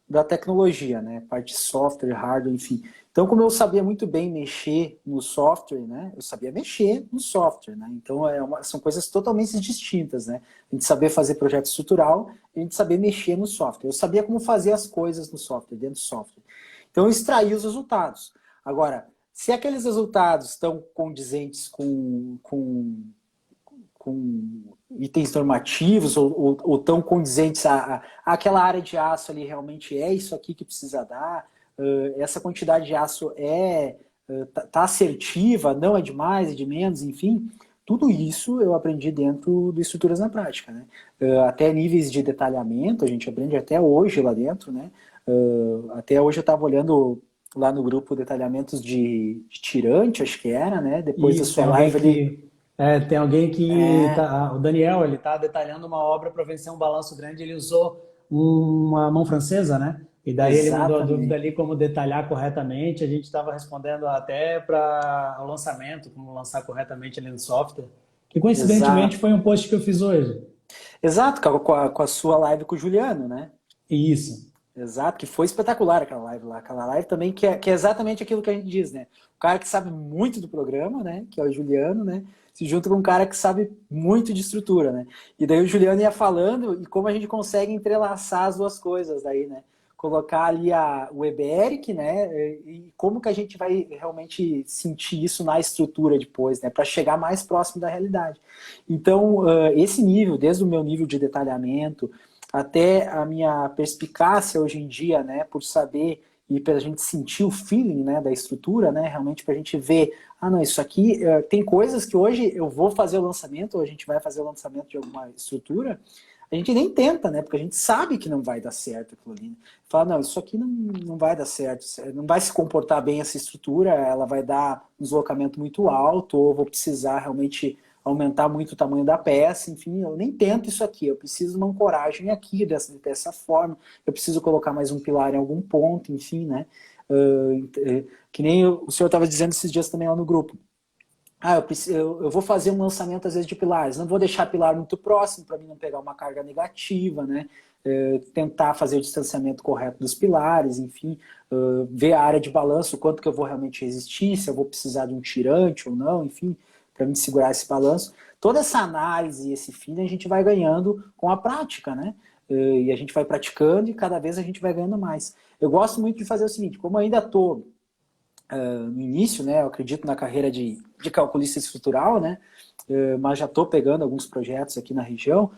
da tecnologia, né? Parte de software, hardware, enfim. Então, como eu sabia muito bem mexer no software, né? Eu sabia mexer no software, né? Então, são coisas totalmente distintas, né? A gente saber fazer projeto estrutural e a gente saber mexer no software. Eu sabia como fazer as coisas no software, dentro do software. Então, eu extraí os resultados. Agora, se aqueles resultados estão condizentes com itens normativos ou tão condizentes àquela área de aço ali realmente é isso aqui que precisa dar, essa quantidade de aço tá assertiva, não é de mais, é de menos, enfim, tudo isso eu aprendi dentro do Estruturas na Prática, né? Até níveis de detalhamento, a gente aprende até hoje lá dentro, né? Até hoje eu estava olhando lá no grupo detalhamentos de tirante, acho que era, né? Depois da Isso, sua live ali. tem alguém que É, tá, o Daniel, ele tá detalhando uma obra para vencer um balanço grande, ele usou uma mão francesa, né? E daí ele mandou a dúvida exatamente. ali como detalhar corretamente, a gente estava respondendo até para o lançamento, como lançar corretamente ali no software, que coincidentemente Exato. foi um post que eu fiz hoje. Exato, com a sua live com o Juliano, né? Isso. Exato, que foi espetacular aquela live lá. Aquela live também que é exatamente aquilo que a gente diz, né? O cara que sabe muito do programa, né? Que é o Juliano, né? Se junta com um cara que sabe muito de estrutura, né? E daí o Juliano ia falando e como a gente consegue entrelaçar as duas coisas daí, né? Colocar ali o EBERIC, né? E como que a gente vai realmente sentir isso na estrutura depois, né? Para chegar mais próximo da realidade. Então, esse nível, desde o meu nível de detalhamento, até a minha perspicácia hoje em dia, né, por saber e para a gente sentir o feeling, né, da estrutura, né, realmente para a gente ver, não, isso aqui, tem coisas que hoje eu vou fazer o lançamento, ou a gente vai fazer o lançamento de alguma estrutura, a gente nem tenta, né, porque a gente sabe que não vai dar certo aquilo ali. Né? Fala, não, isso aqui não vai dar certo, não vai se comportar bem essa estrutura, ela vai dar um deslocamento muito alto, ou vou precisar realmente aumentar muito o tamanho da peça, enfim, eu nem tento isso aqui, eu preciso de uma ancoragem aqui, dessa forma, eu preciso colocar mais um pilar em algum ponto, enfim, né? que nem o senhor estava dizendo esses dias também lá no grupo. Eu vou fazer um lançamento, às vezes, de pilares. Não vou deixar pilar muito próximo para mim não pegar uma carga negativa, né? Tentar fazer o distanciamento correto dos pilares, enfim, ver a área de balanço, o quanto que eu vou realmente resistir, se eu vou precisar de um tirante ou não, enfim, para me segurar esse balanço. Toda essa análise e esse feeling a gente vai ganhando com a prática, né? E a gente vai praticando e cada vez a gente vai ganhando mais. Eu gosto muito de fazer o seguinte, como eu ainda estou no início, né, eu acredito na carreira de calculista estrutural, né, mas já estou pegando alguns projetos aqui na região,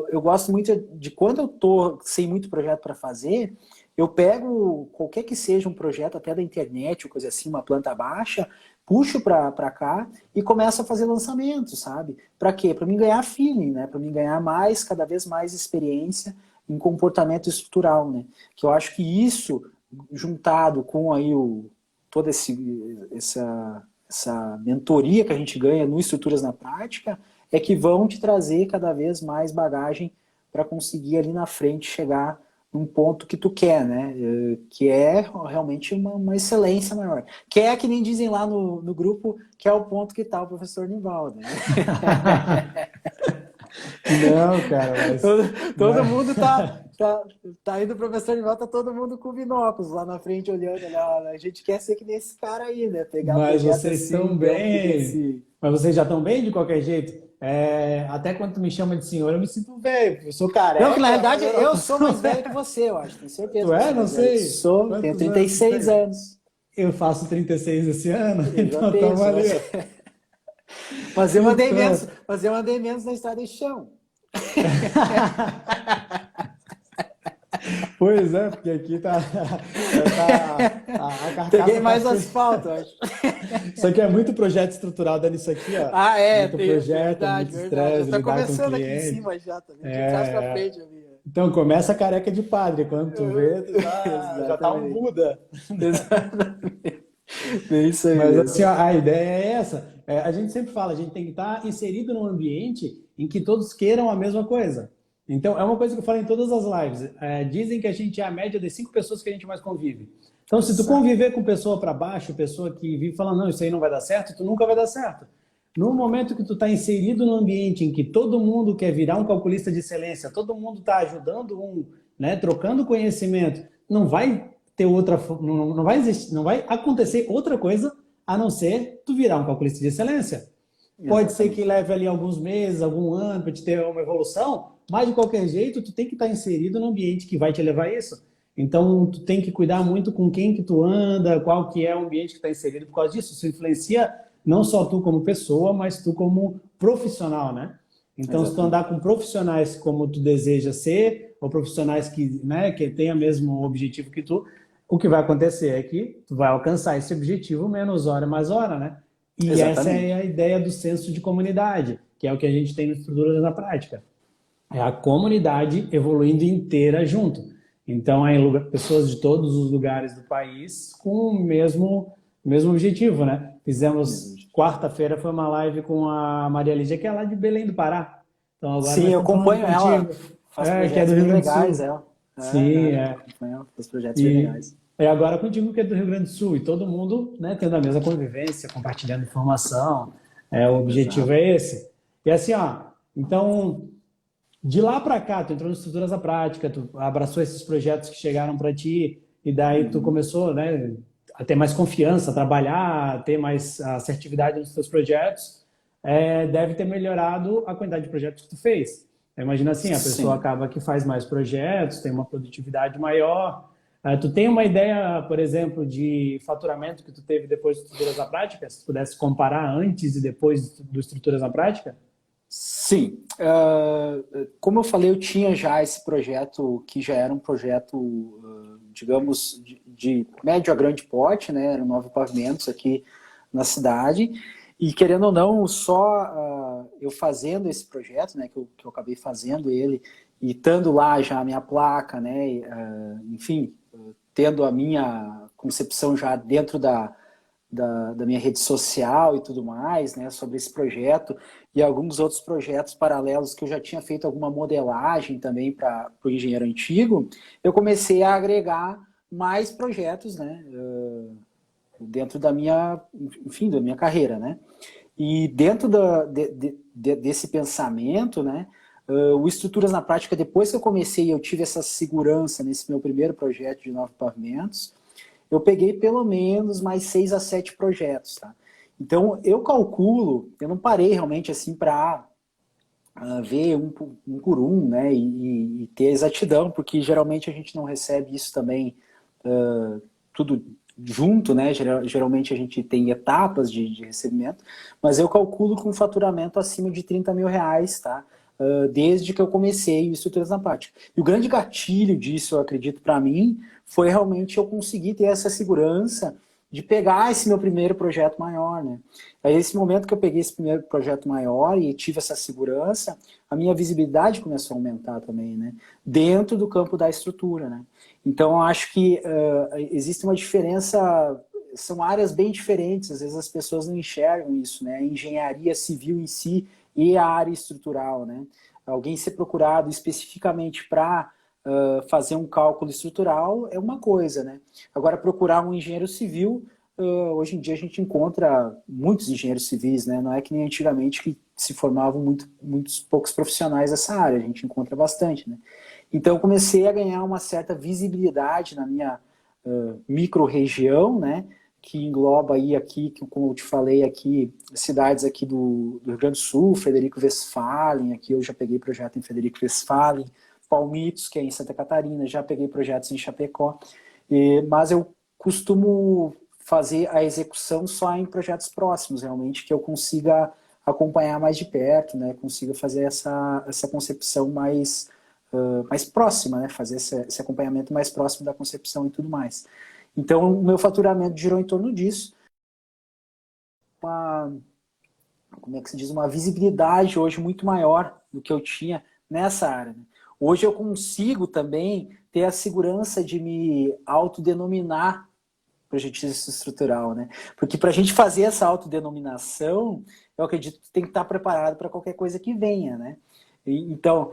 eu gosto muito de quando eu estou sem muito projeto para fazer, eu pego qualquer que seja um projeto, até da internet, ou coisa assim, uma planta baixa, puxo para cá e começo a fazer lançamentos, sabe? Para quê? Para mim ganhar feeling, né? Para mim ganhar cada vez mais experiência em comportamento estrutural, né? Que eu acho que isso, juntado com aí toda essa mentoria que a gente ganha no Estruturas na Prática, é que vão te trazer cada vez mais bagagem para conseguir ali na frente chegar num ponto que tu quer, né? Que é realmente uma excelência maior. Que é que nem dizem lá no grupo, que é o ponto que está o professor Nivaldo. Né? Não, cara, mas... Todo mundo tá indo, o professor Nivaldo, tá todo mundo com binóculos lá na frente olhando. A gente quer ser que nem esse cara aí, né? Pegar mas vocês assim, estão bem. Mas vocês já estão bem de qualquer jeito? Até quando tu me chama de senhor, eu me sinto velho. Eu sou careca. Não, que na realidade eu sou mais velho que você, eu acho. Tenho certeza. Tu é? Não sei. Tenho 36 anos. Eu faço 36 esse ano, então estamos ali. Mas eu andei menos na estrada de chão. Pois é, porque aqui tá a carcaça. Peguei mais asfalto, acho. Isso aqui é muito projeto estrutural dando isso aqui, ó. Muito projeto, verdade, muito estresse, tá lidar com o começando aqui cliente. em cima já, também. De trás pra frente, amiga. Então começa a careca de padre, quando tu vê, tu já tá um Buda. Exatamente. É isso aí. Mas assim, a ideia é essa. A gente sempre fala, a gente tem que estar inserido num ambiente em que todos queiram a mesma coisa. Então, é uma coisa que eu falo em todas as lives. Dizem que a gente é a média das 5 pessoas que a gente mais convive. Então, se tu conviver com pessoa para baixo, pessoa que vive falando, não, isso aí não vai dar certo, tu nunca vai dar certo. No momento que tu está inserido num ambiente em que todo mundo quer virar um calculista de excelência, todo mundo está ajudando né, trocando conhecimento, não vai ter outra, não vai existir, não vai acontecer outra coisa a não ser tu virar um calculista de excelência. Pode ser que leve ali alguns meses, algum ano para te ter uma evolução, mas de qualquer jeito tu tem que estar inserido no ambiente que vai te levar a isso. Então tu tem que cuidar muito com quem que tu anda, qual que é o ambiente que está inserido por causa disso. Isso influencia não só tu como pessoa, mas tu como profissional, né? Então, se tu andar com profissionais como tu deseja ser, ou profissionais que tenham o mesmo objetivo que tu, o que vai acontecer é que tu vai alcançar esse objetivo menos hora mais hora, né? E essa é a ideia do senso de comunidade, que é o que a gente tem no Estruturas na Prática. É a comunidade evoluindo inteira junto. Então, há pessoas de todos os lugares do país com o mesmo objetivo, né? Fizemos, quarta-feira, foi uma live com a Maria Lídia, que é lá de Belém do Pará. Então, agora sim, eu acompanho ela. Faz projetos que é do Rio Grande do legais, Sul. ela. Sim, Faz projetos legais. Agora contigo que é do Rio Grande do Sul, e todo mundo, né, tendo a mesma convivência, compartilhando informação. O objetivo é esse. E assim, então, de lá para cá, tu entrou no Estruturas da Prática, tu abraçou esses projetos que chegaram para ti, e daí tu começou, né, a ter mais confiança, a trabalhar, a ter mais assertividade nos teus projetos, deve ter melhorado a quantidade de projetos que tu fez. Imagina assim, a pessoa acaba que faz mais projetos, tem uma produtividade maior. Tu tem uma ideia, por exemplo, de faturamento que tu teve depois do Estruturas na Prática? Se tu pudesse comparar antes e depois do Estruturas na Prática? Sim. Como eu falei, eu tinha já esse projeto, que já era um projeto, digamos, de médio a grande porte, né? Eram 9 pavimentos aqui na cidade. E, querendo ou não, só eu fazendo esse projeto, né? Que eu acabei fazendo ele, e estando lá já a minha placa, né? Enfim, tendo a minha concepção já dentro da minha rede social e tudo mais, né, sobre esse projeto e alguns outros projetos paralelos que eu já tinha feito alguma modelagem também para o engenheiro antigo, eu comecei a agregar mais projetos, né, dentro da minha, enfim, da minha carreira, né? E dentro desse pensamento, né, o Estruturas na Prática, depois que eu comecei, eu tive essa segurança nesse meu primeiro projeto de 9 pavimentos, eu peguei pelo menos mais 6 a 7 projetos, tá? Então, eu calculo, eu não parei realmente assim para ver um por um, né, e ter exatidão, porque geralmente a gente não recebe isso também tudo junto, né? Geralmente a gente tem etapas de recebimento, mas eu calculo com um faturamento acima de 30 mil reais, tá? Desde que eu comecei o Estruturas na Prática. E o grande gatilho disso, eu acredito, para mim, foi realmente eu conseguir ter essa segurança de pegar esse meu primeiro projeto maior, né? Aí, esse momento que eu peguei esse primeiro projeto maior e tive essa segurança, a minha visibilidade começou a aumentar também, né? Dentro do campo da estrutura, né? Então, eu acho que existe uma diferença, são áreas bem diferentes, às vezes as pessoas não enxergam isso, né? A engenharia civil em si e a área estrutural, né? Alguém ser procurado especificamente para fazer um cálculo estrutural é uma coisa, né? Agora, procurar um engenheiro civil, hoje em dia a gente encontra muitos engenheiros civis, né? Não é que nem antigamente que se formavam muitos poucos profissionais dessa área, a gente encontra bastante, né? Então, eu comecei a ganhar uma certa visibilidade na minha micro-região, né? Que engloba aí aqui, como eu te falei aqui, cidades aqui do Rio Grande do Sul, Frederico Westphalen, aqui eu já peguei projeto em Frederico Westphalen, Palmitos, que é em Santa Catarina, já peguei projetos em Chapecó, mas eu costumo fazer a execução só em projetos próximos, realmente, que eu consiga acompanhar mais de perto, né? Consiga fazer essa concepção mais próxima, né? Fazer esse acompanhamento mais próximo da concepção e tudo mais. Então, o meu faturamento girou em torno disso. Como é que se diz? Uma visibilidade hoje muito maior do que eu tinha nessa área, né? Hoje eu consigo também ter a segurança de me autodenominar projetista estrutural, né? Porque para a gente fazer essa autodenominação, eu acredito que tem que estar preparado para qualquer coisa que venha, né? Então,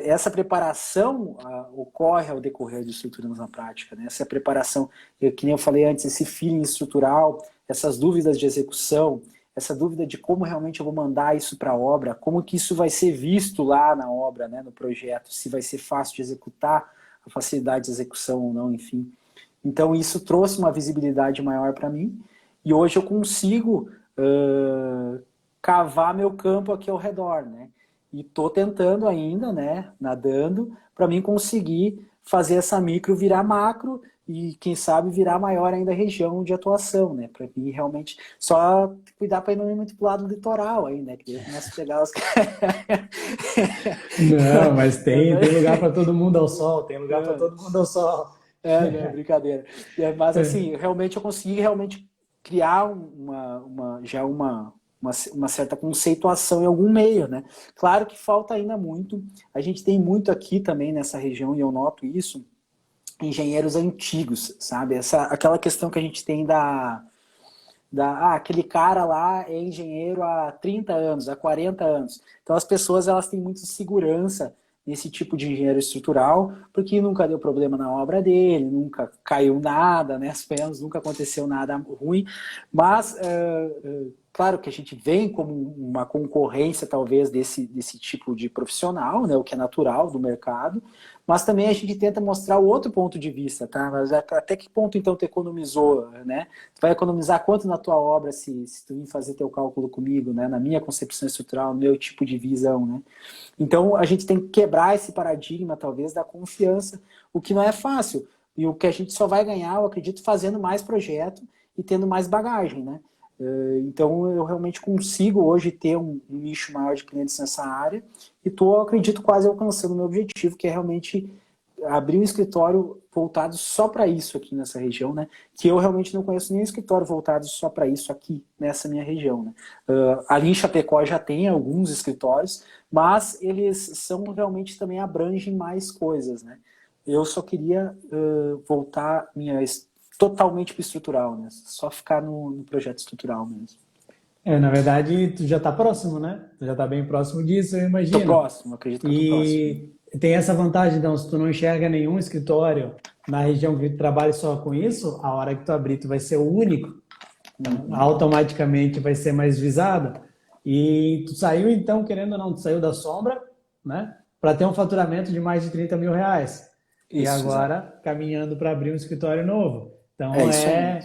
essa preparação ocorre ao decorrer de Estruturas na Prática, né? Essa preparação, que nem eu falei antes, esse feeling estrutural, essas dúvidas de execução, essa dúvida de como realmente eu vou mandar isso para a obra, como que isso vai ser visto lá na obra, né, no projeto, se vai ser fácil de executar, a facilidade de execução ou não, enfim. Então, isso trouxe uma visibilidade maior para mim, e hoje eu consigo cavar meu campo aqui ao redor, né? E estou tentando ainda, né, nadando, para mim conseguir fazer essa micro virar macro e, quem sabe, virar maior ainda a região de atuação, né? Para mim realmente só cuidar para ir não ir muito pro lado litoral aí, né? Que eu começo a pegar os Não, mas tem lugar para todo mundo ao sol, tem lugar para todo mundo ao sol. Né, brincadeira. Mas assim, realmente eu consegui realmente criar uma certa conceituação em algum meio, né? Claro que falta ainda muito. A gente tem muito aqui também nessa região, e eu noto isso, engenheiros antigos, sabe? Aquela questão que a gente tem aquele cara lá é engenheiro há 30 anos, há 40 anos. Então as pessoas elas têm muita segurança nesse tipo de engenheiro estrutural, porque nunca deu problema na obra dele, nunca caiu nada, né? Menos nunca aconteceu nada ruim, mas claro que a gente vem como uma concorrência talvez desse tipo de profissional, né? O que é natural do mercado, mas também a gente tenta mostrar o outro ponto de vista, tá? Mas até que ponto então tu economizou, né? Tu vai economizar quanto na tua obra se tu vir fazer teu cálculo comigo, né? Na minha concepção estrutural, no meu tipo de visão, né? Então a gente tem que quebrar esse paradigma, talvez, da confiança, o que não é fácil. E o que a gente só vai ganhar, eu acredito, fazendo mais projeto e tendo mais bagagem, né? Então eu realmente consigo hoje ter um nicho maior de clientes nessa área e estou, acredito, quase alcançando o meu objetivo, que é realmente abrir um escritório voltado só para isso aqui nessa região, né? Que eu realmente não conheço nenhum escritório voltado só para isso aqui nessa minha região, né? Ali em Chapecó já tem alguns escritórios, mas eles são realmente também abrangem mais coisas, né? Eu só queria voltar totalmente para o estrutural, né? Só ficar no projeto estrutural mesmo. Na verdade, tu já está próximo, né? Tu já está bem próximo disso, eu imagino. Tô próximo, acredito que eu tô próximo. E tem essa vantagem, então, se tu não enxerga nenhum escritório na região que tu trabalha só com isso, a hora que tu abrir, tu vai ser o único. Então, Uhum. automaticamente vai ser mais visado. E tu saiu, então, querendo ou não, tu saiu da sombra, né? Para ter um faturamento de mais de 30 mil reais. E Isso, exato. agora caminhando para abrir um escritório novo. É Então isso aí.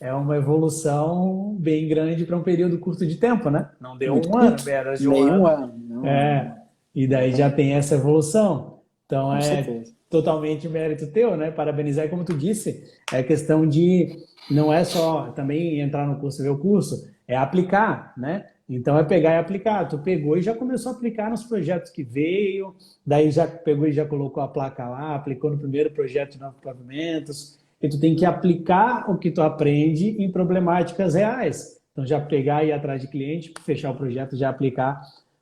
é uma evolução bem grande para um período curto de tempo, né? Não deu Muito um ano, curto. menos de um Nenhum ano. ano. Não, É, não. e daí já Exatamente. tem essa evolução. Então Com é certeza. totalmente mérito teu, né? Parabenizar, e como tu disse, é questão de não é só também entrar no curso e ver o curso, é aplicar, né? Então é pegar e aplicar. Tu pegou e já começou a aplicar nos projetos que veio, daí já pegou e já colocou a placa lá, aplicou no primeiro projeto de novos pavimentos, e tu tem que aplicar o que tu aprende em problemáticas reais. Então já pegar e ir atrás de cliente, fechar o projeto, já aplicar,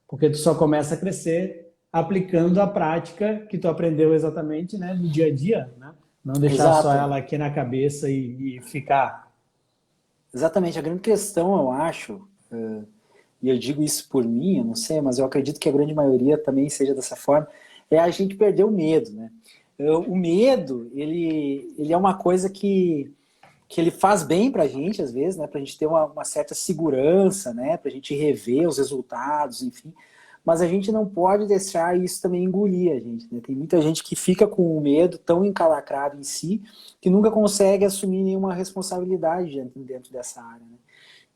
porque tu só começa a crescer aplicando a prática que tu aprendeu exatamente, né, no dia a dia, né? Não deixar só Exato. ela aqui na cabeça e ficar. Exatamente. A grande questão, eu acho, e eu digo isso por mim, eu não sei, mas eu acredito que a grande maioria também seja dessa forma, é a gente perder o medo, né? O medo, ele é uma coisa que ele faz bem para a gente, às vezes, né? Para a gente ter uma certa segurança, né? Para a gente rever os resultados, enfim. Mas a gente não pode deixar isso também engolir a gente, né? Tem muita gente que fica com o medo tão encalacrado em si que nunca consegue assumir nenhuma responsabilidade dentro dessa área, né?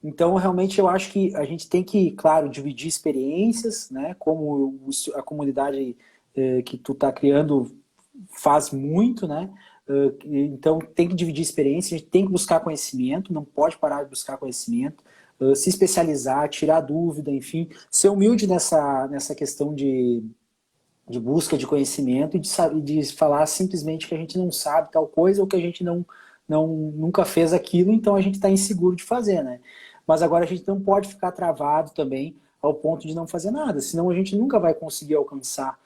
Então, realmente, eu acho que a gente tem que, claro, dividir experiências, né? Como a comunidade que tu está criando faz muito, né? Então, tem que dividir experiência, a gente tem que buscar conhecimento, não pode parar de buscar conhecimento, se especializar, tirar dúvida, enfim, ser humilde nessa questão de busca de conhecimento e de falar simplesmente que a gente não sabe tal coisa ou que a gente nunca fez aquilo, então a gente está inseguro de fazer, né? Mas agora a gente não pode ficar travado também ao ponto de não fazer nada, senão a gente nunca vai conseguir alcançar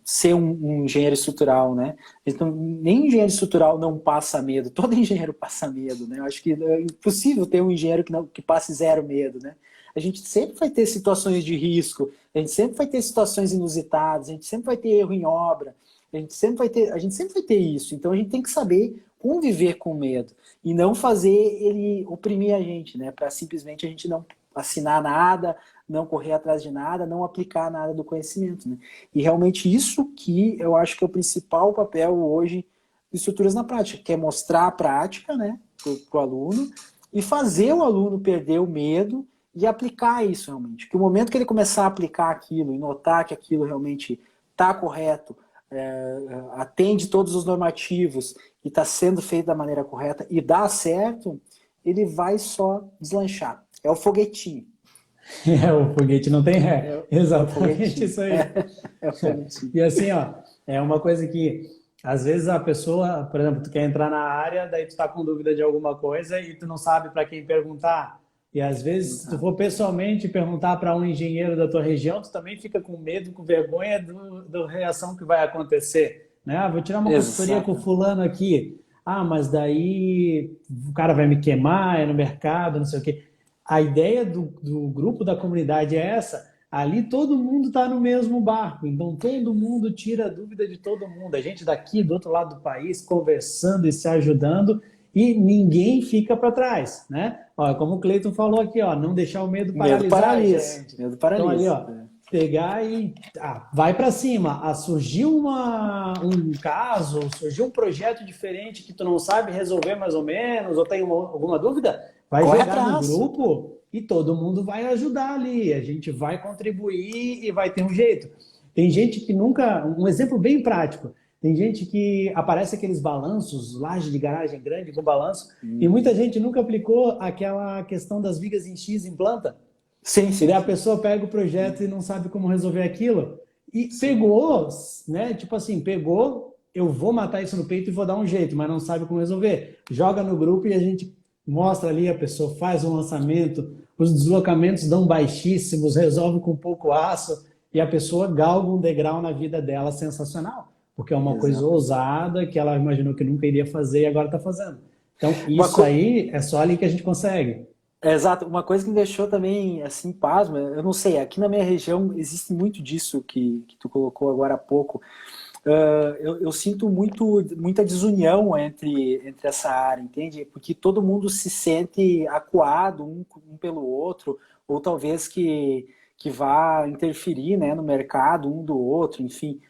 ser um engenheiro estrutural, né? Então, nem engenheiro estrutural não passa medo, todo engenheiro passa medo, né? Eu acho que é impossível ter um engenheiro que passe zero medo, né? A gente sempre vai ter situações de risco, a gente sempre vai ter situações inusitadas, a gente sempre vai ter erro em obra, a gente sempre vai ter isso. Então a gente tem que saber conviver com o medo e não fazer ele oprimir a gente, né? Para simplesmente a gente não assinar nada, não correr atrás de nada, não aplicar nada do conhecimento, né? E realmente isso que eu acho que é o principal papel hoje de estruturas na prática, que é mostrar a prática, né, para o aluno e fazer o aluno perder o medo e aplicar isso realmente. Que o momento que ele começar a aplicar aquilo e notar que aquilo realmente está correto, atende todos os normativos e está sendo feito da maneira correta e dá certo, ele vai só deslanchar. É o foguetinho. É, o foguete não tem É, ré. é o Exatamente foguetinho. isso aí. É o foguetinho. E assim, ó, é uma coisa que às vezes a pessoa, por exemplo, tu quer entrar na área, daí tu tá com dúvida de alguma coisa e tu não sabe para quem perguntar. E às vezes, se tu Exato. for pessoalmente perguntar para um engenheiro da tua região, tu também fica com medo, com vergonha do reação que vai acontecer. Né? Ah, vou tirar uma consultoria com o Exato. fulano aqui. Ah, mas daí o cara vai me queimar, é no mercado, não sei o quê. A ideia do grupo da comunidade é essa. Ali todo mundo está no mesmo barco, então todo mundo tira a dúvida de todo mundo. A gente daqui do outro lado do país conversando e se ajudando e ninguém fica para trás, né? Ó, como o Cleiton falou aqui, ó, não deixar o medo Medo paralisar a paralisa. gente. Medo Então ali, paralisa. ó, pegar e vai para cima. Surgiu um caso, surgiu um projeto diferente que tu não sabe resolver mais ou menos, ou tem alguma dúvida, vai Corre jogar no atrás. grupo e todo mundo vai ajudar ali. A gente vai contribuir e vai ter um jeito. Tem gente que nunca. Um exemplo bem prático. Tem gente que aparece aqueles balanços, laje de garagem grande com balanço, e muita Uhum. gente nunca aplicou aquela questão das vigas em X em planta. Sim, E daí sim, a sim. pessoa pega o projeto e não sabe como resolver aquilo. E Sim. pegou, né? Tipo assim, pegou, eu vou matar isso no peito e vou dar um jeito, mas não sabe como resolver. Joga no grupo e a gente mostra ali, a pessoa faz um lançamento, os deslocamentos dão baixíssimos, resolve com pouco aço, e a pessoa galga um degrau na vida dela sensacional. Porque é uma coisa Exato. ousada que ela imaginou que nunca iria fazer e agora está fazendo. Então, Uma, isso co aí é só ali que a gente consegue. Exato. Uma coisa que me deixou também, assim, pasmo, eu não sei, aqui na minha região existe muito disso que tu colocou agora há pouco. eu sinto muita desunião entre essa área, entende? Porque todo mundo se sente acuado um pelo outro, ou talvez que vá interferir, né, no mercado um do outro, enfim,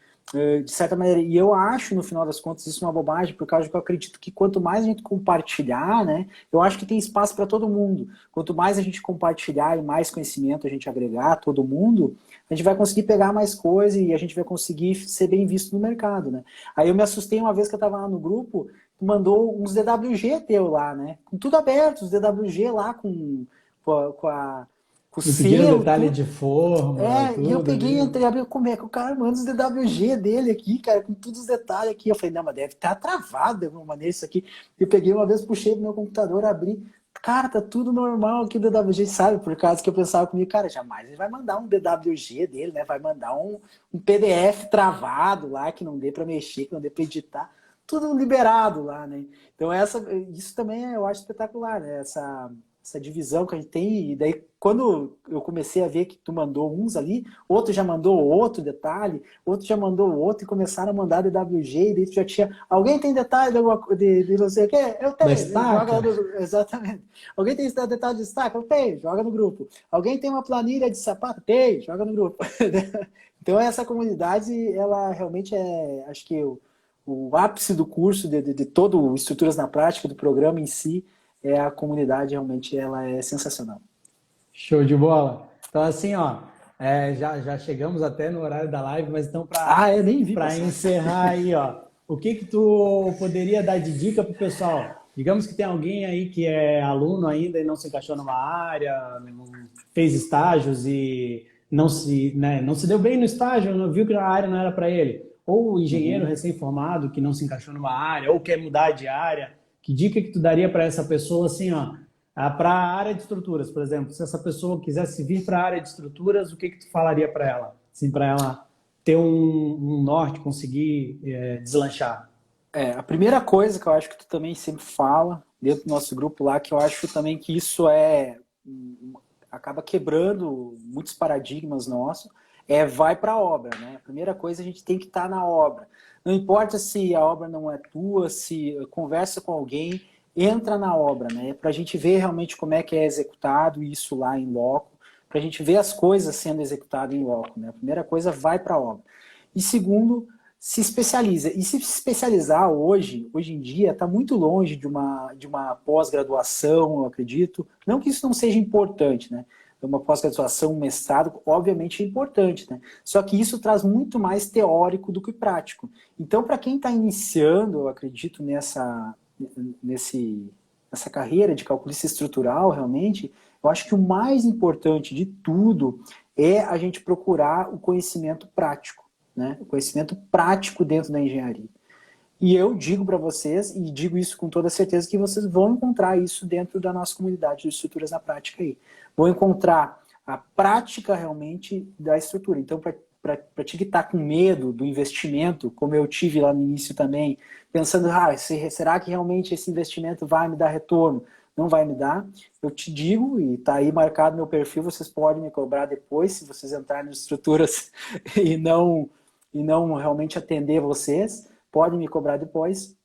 de certa maneira. E eu acho, no final das contas, isso uma bobagem, por causa que eu acredito que quanto mais a gente compartilhar, né, eu acho que tem espaço para todo mundo. Quanto mais a gente compartilhar e mais conhecimento a gente agregar a todo mundo, a gente vai conseguir pegar mais coisa e a gente vai conseguir ser bem visto no mercado, né? Aí eu me assustei uma vez que eu estava lá no grupo, mandou uns DWG teu lá, né? Com tudo aberto, os DWG lá com o Um pequeno selo, detalhe tudo. de forma, E eu tudo peguei, ali. entrei, abri, como é que o cara manda os DWG dele aqui, cara, com todos os detalhes aqui. Eu falei, não, mas deve estar travado de alguma maneira isso aqui. Eu peguei uma vez, puxei do meu computador, abri. Cara, tá tudo normal aqui do DWG, sabe? Por causa que eu pensava comigo, cara, jamais ele vai mandar um DWG dele, né? Vai mandar um PDF travado lá, que não dê para mexer, que não dê para editar. Tudo liberado lá, né? Então isso também eu acho espetacular, né? Essa divisão que a gente tem. E daí, quando eu comecei a ver que tu mandou uns ali, outro já mandou outro detalhe, outro já mandou outro, e começaram a mandar DWG, e daí tu já tinha. Alguém tem detalhe de não sei o quê? Eu Da tenho, joga lá estaca? no grupo. Exatamente. Alguém tem detalhe de destaque? Eu tenho, joga no grupo. Alguém tem uma planilha de sapato? Tem, joga no grupo. Então, essa comunidade, ela realmente acho que o ápice do curso, de todo o Estruturas na Prática, do programa em si, a comunidade realmente ela é sensacional. Show de bola. Então, assim, ó, já chegamos até no horário da live, mas então, Eu nem vi para passar. encerrar aí, ó, o que tu poderia dar de dica pro pessoal? Digamos que tem alguém aí que é aluno ainda e não se encaixou numa área, não fez estágios e não se deu bem no estágio, não viu que a área não era para ele. Ou o engenheiro Uhum. recém-formado que não se encaixou numa área, ou quer mudar de área. Que dica que tu daria para essa pessoa, assim, ó, para a área de estruturas, por exemplo? Se essa pessoa quisesse vir para a área de estruturas, o que tu falaria para ela? Assim, para ela ter um norte, conseguir deslanchar. A primeira coisa que eu acho que tu também sempre fala dentro do nosso grupo lá, que eu acho também que isso acaba quebrando muitos paradigmas nossos, vai para a obra, né? A primeira coisa, a gente tem que estar na obra. Não importa se a obra não é tua, se conversa com alguém, entra na obra, né? Para a gente ver realmente como é que é executado isso lá em loco, para a gente ver as coisas sendo executadas em loco, né? A primeira coisa, vai para a obra. E segundo, se especializa. E se especializar hoje em dia, está muito longe de uma pós-graduação, eu acredito. Não que isso não seja importante, né? Uma pós-graduação, um mestrado, obviamente é importante, né? Só que isso traz muito mais teórico do que prático. Então, para quem está iniciando, eu acredito nessa carreira de calculista estrutural, realmente, eu acho que o mais importante de tudo é a gente procurar o conhecimento prático, né? O conhecimento prático dentro da engenharia. E eu digo para vocês, e digo isso com toda certeza, que vocês vão encontrar isso dentro da nossa comunidade de estruturas na prática aí. Vão encontrar a prática realmente da estrutura. Então, para ti que está com medo do investimento, como eu tive lá no início também, pensando, será que realmente esse investimento vai me dar retorno? Não vai me dar. Eu te digo, e está aí marcado no meu perfil, vocês podem me cobrar depois, se vocês entrarem nas estruturas e não realmente atender vocês, podem me cobrar depois.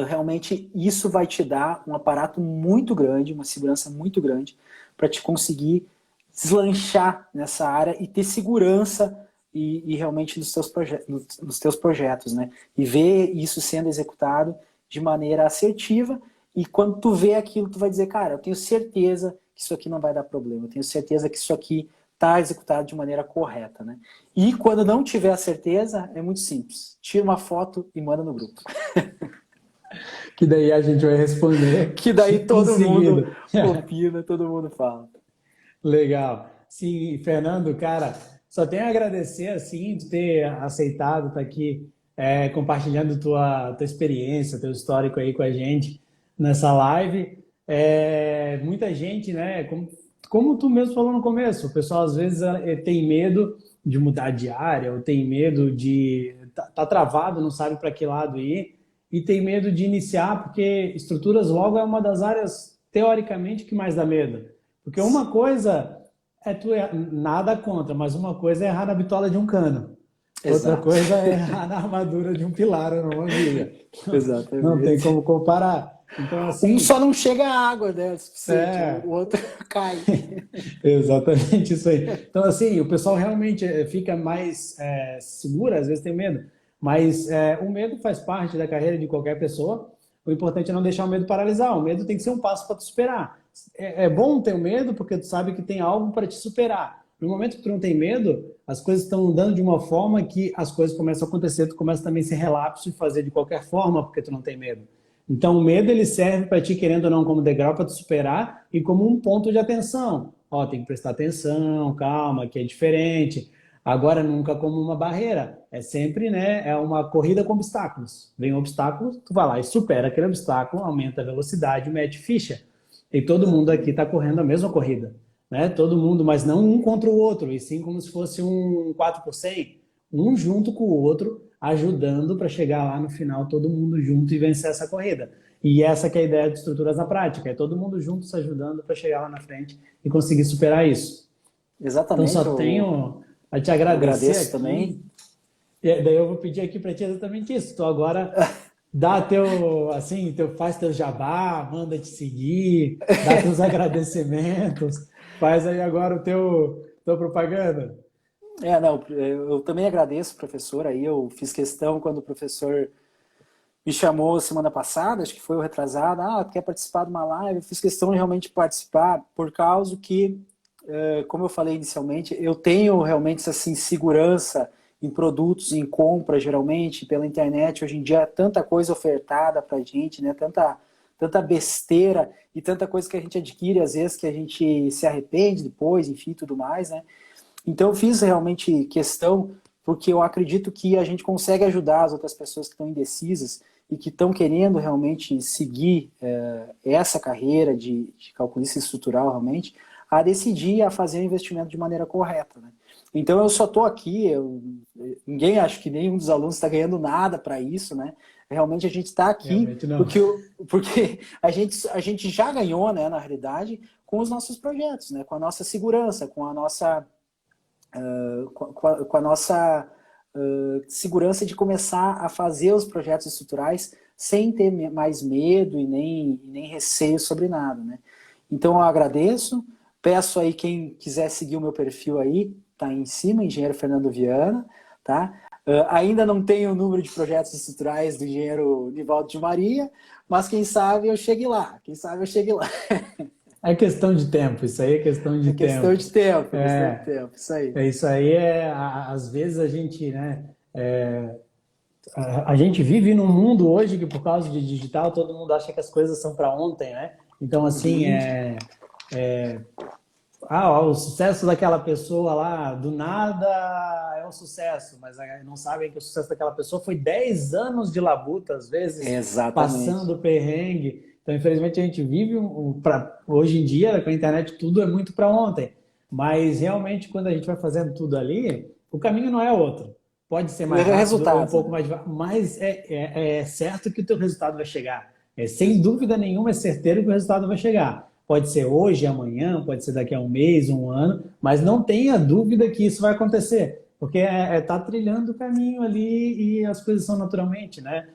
Realmente isso vai te dar um aparato muito grande, uma segurança muito grande, para te conseguir deslanchar nessa área e ter segurança e realmente nos teus projetos, né? E ver isso sendo executado de maneira assertiva, e quando tu vê aquilo, tu vai dizer, cara, eu tenho certeza que isso aqui não vai dar problema, eu tenho certeza que isso aqui está executado de maneira correta, né? E quando não tiver a certeza, é muito simples. Tira uma foto e manda no grupo. Que daí a gente vai responder Que daí em todo mundo seguida. opina, todo mundo fala. Legal. Sim, Fernando, cara, só tenho a agradecer, assim, de ter aceitado estar aqui compartilhando tua experiência, teu histórico aí com a gente nessa live. Muita gente, né, como tu mesmo falou no começo, o pessoal às vezes tem medo de mudar de área, ou tem medo de tá travado, não sabe para que lado ir, e tem medo de iniciar, porque estruturas logo é uma das áreas, teoricamente, que mais dá medo. Porque uma coisa nada contra, mas uma coisa é errar na bitola de um cano. Outra Exato. coisa é na armadura de um pilar ou numa viga. Não tem Exatamente. como comparar. Então, Um assim, só não chega à água, né? O suficiente, o é, outro cai. exatamente isso aí. Então, assim, o pessoal realmente fica mais seguro, às vezes tem medo. Mas o medo faz parte da carreira de qualquer pessoa. O importante é não deixar o medo paralisar. O medo tem que ser um passo para tu superar. É bom ter o medo porque tu sabe que tem algo para te superar. No momento que tu não tem medo, as coisas estão andando de uma forma que as coisas começam a acontecer, tu começa também a ser relapso e fazer de qualquer forma porque tu não tem medo. Então, o medo ele serve para ti, querendo ou não, como degrau para te superar e como um ponto de atenção. Ó, tem que prestar atenção, calma, que é diferente. Agora, nunca como uma barreira. É sempre, né? É uma corrida com obstáculos. Vem um obstáculo, tu vai lá e supera aquele obstáculo, aumenta a velocidade, mete ficha. E todo mundo aqui Exatamente. está correndo a mesma corrida, né? Todo mundo, mas não um contra o outro, e sim como se fosse um 4 por 100, um junto com o outro, ajudando para chegar lá no final, todo mundo junto e vencer essa corrida. E essa que é a ideia de estruturas na prática, é todo mundo junto se ajudando para chegar lá na frente e conseguir superar isso. Então Exatamente. só Eu, tenho a te eu agradecer agradeço também. aqui. E daí eu vou pedir aqui para ti exatamente isso. Tu agora dá teu, assim, faz teu jabá, manda te seguir, dá teus agradecimentos, faz aí agora o tua propaganda. Não, eu também agradeço, professor. Aí eu fiz questão quando o professor me chamou semana passada, acho que foi o retrasado, quer participar de uma live? Eu fiz questão de realmente participar por causa que, como eu falei inicialmente, eu tenho realmente essa insegurança em produtos, em compra, geralmente, pela internet. Hoje em dia, tanta coisa ofertada pra gente, né? Tanta besteira e tanta coisa que a gente adquire, às vezes, que a gente se arrepende depois, enfim, tudo mais, né? Então eu fiz realmente questão, porque eu acredito que a gente consegue ajudar as outras pessoas que estão indecisas e que estão querendo realmente seguir essa carreira de calculista estrutural realmente, a decidir a fazer o investimento de maneira correta, né? Então eu só estou aqui, ninguém, acho que nenhum dos alunos está ganhando nada para isso, né? Realmente a gente está aqui Realmente não. porque a gente já ganhou, né, na realidade, com os nossos projetos, né? Com a nossa segurança, com a nossa com a nossa segurança de começar a fazer os projetos estruturais sem ter mais medo e nem receio sobre nada, né? Então eu agradeço, peço aí quem quiser seguir o meu perfil aí, tá em cima, Engenheiro Fernando Viana, tá? Ainda não tenho o número de projetos estruturais do engenheiro Nivaldo de Maria, mas quem sabe eu chegue lá, quem sabe eu chegue lá. É questão de tempo, isso aí é questão de É questão tempo. de tempo, é questão de É, tempo, isso aí. isso aí às vezes a gente, né, a gente vive num mundo hoje que por causa de digital todo mundo acha que as coisas são para ontem, né? Então assim, Uhum. o sucesso daquela pessoa lá, do nada é um sucesso, mas não sabem que o sucesso daquela pessoa foi 10 anos de labuta, às vezes, Exatamente. passando perrengue. Então, infelizmente, a gente vive, hoje em dia, com a internet, tudo é muito para ontem. Mas, realmente, quando a gente vai fazendo tudo ali, o caminho não é outro. Pode ser mais rápido ou um Resultados, pouco né? mais devagar, mas é certo que o teu resultado vai chegar. Sem dúvida nenhuma, é certeiro que o resultado vai chegar. Pode ser hoje, amanhã, pode ser daqui a um mês, um ano, mas não tenha dúvida que isso vai acontecer, porque tá trilhando o caminho ali e as coisas são naturalmente, né?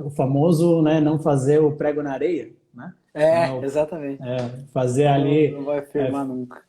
O famoso, né, não fazer o prego na areia, né? Exatamente. Fazer Não, ali, não vai é, firmar nunca.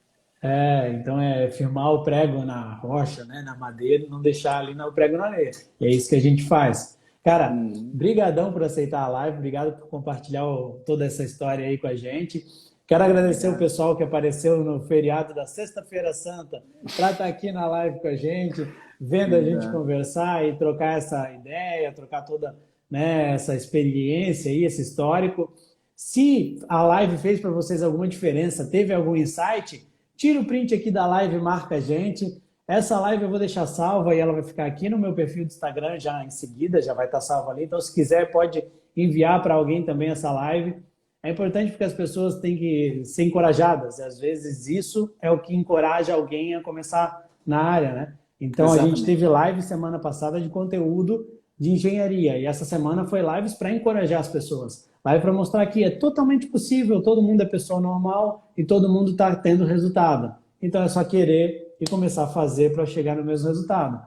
então é firmar o prego na rocha, né, na madeira, não deixar ali o prego na areia. E é isso que a gente faz. Cara, Uhum. brigadão por aceitar a live, obrigado por compartilhar toda essa história aí com a gente. Quero agradecer o Obrigado. pessoal que apareceu no feriado da Sexta-feira Santa para estar aqui na live com a gente, vendo a gente Exato. conversar e trocar essa ideia, trocar toda, né, essa experiência aí, esse histórico. Se a live fez para vocês alguma diferença, teve algum insight, tira o print aqui da live e marca a gente. Essa live eu vou deixar salva e ela vai ficar aqui no meu perfil do Instagram já em seguida, já vai estar salva ali. Então, se quiser, pode enviar para alguém também essa live. É importante porque as pessoas têm que ser encorajadas. E às vezes isso é o que encoraja alguém a começar na área, né? Então, a gente teve Exatamente. live semana passada de conteúdo de engenharia. E essa semana foi lives para encorajar as pessoas. Live para mostrar que é totalmente possível, todo mundo é pessoa normal e todo mundo está tendo resultado. Então é só querer e começar a fazer para chegar no mesmo resultado.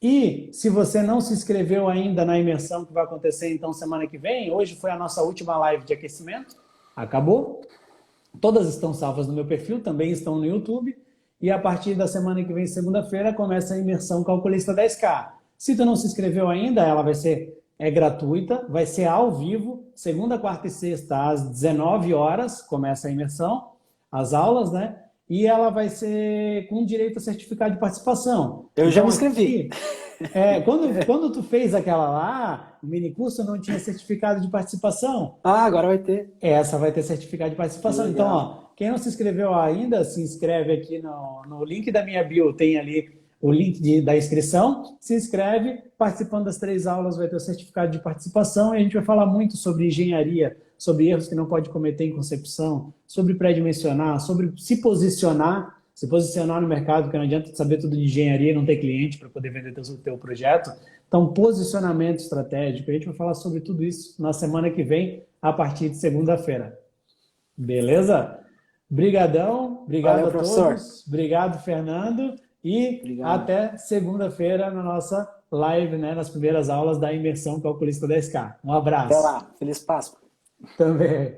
E se você não se inscreveu ainda na imersão que vai acontecer então semana que vem, hoje foi a nossa última live de aquecimento, acabou. Todas estão salvas no meu perfil, também estão no YouTube. E a partir da semana que vem, segunda-feira, começa a imersão Calculista 10K. Se tu não se inscreveu ainda, ela vai ser gratuita, vai ser ao vivo, segunda, quarta e sexta, às 19 horas, começa a imersão, as aulas, né? E ela vai ser com direito a certificado de participação. Eu já me inscrevi. Quando tu fez aquela lá, o mini curso não tinha certificado de participação. Ah, agora vai ter. Essa vai ter certificado de participação. Então, ó, quem não se inscreveu ainda, se inscreve aqui no link da minha bio, tem ali o link da inscrição, se inscreve, participando das 3 aulas vai ter o certificado de participação e a gente vai falar muito sobre engenharia, sobre erros que não pode cometer em concepção, sobre pré-dimensionar, sobre se posicionar no mercado, porque não adianta saber tudo de engenharia e não ter cliente para poder vender teu projeto. Então, posicionamento estratégico, a gente vai falar sobre tudo isso na semana que vem, a partir de segunda-feira. Beleza? Brigadão, obrigado. Valeu, a professor. Todos, obrigado, Fernando, e obrigado. Até segunda-feira na nossa live, né, nas primeiras aulas da imersão Calculista 10K. Um abraço. Até lá, feliz Páscoa. Também.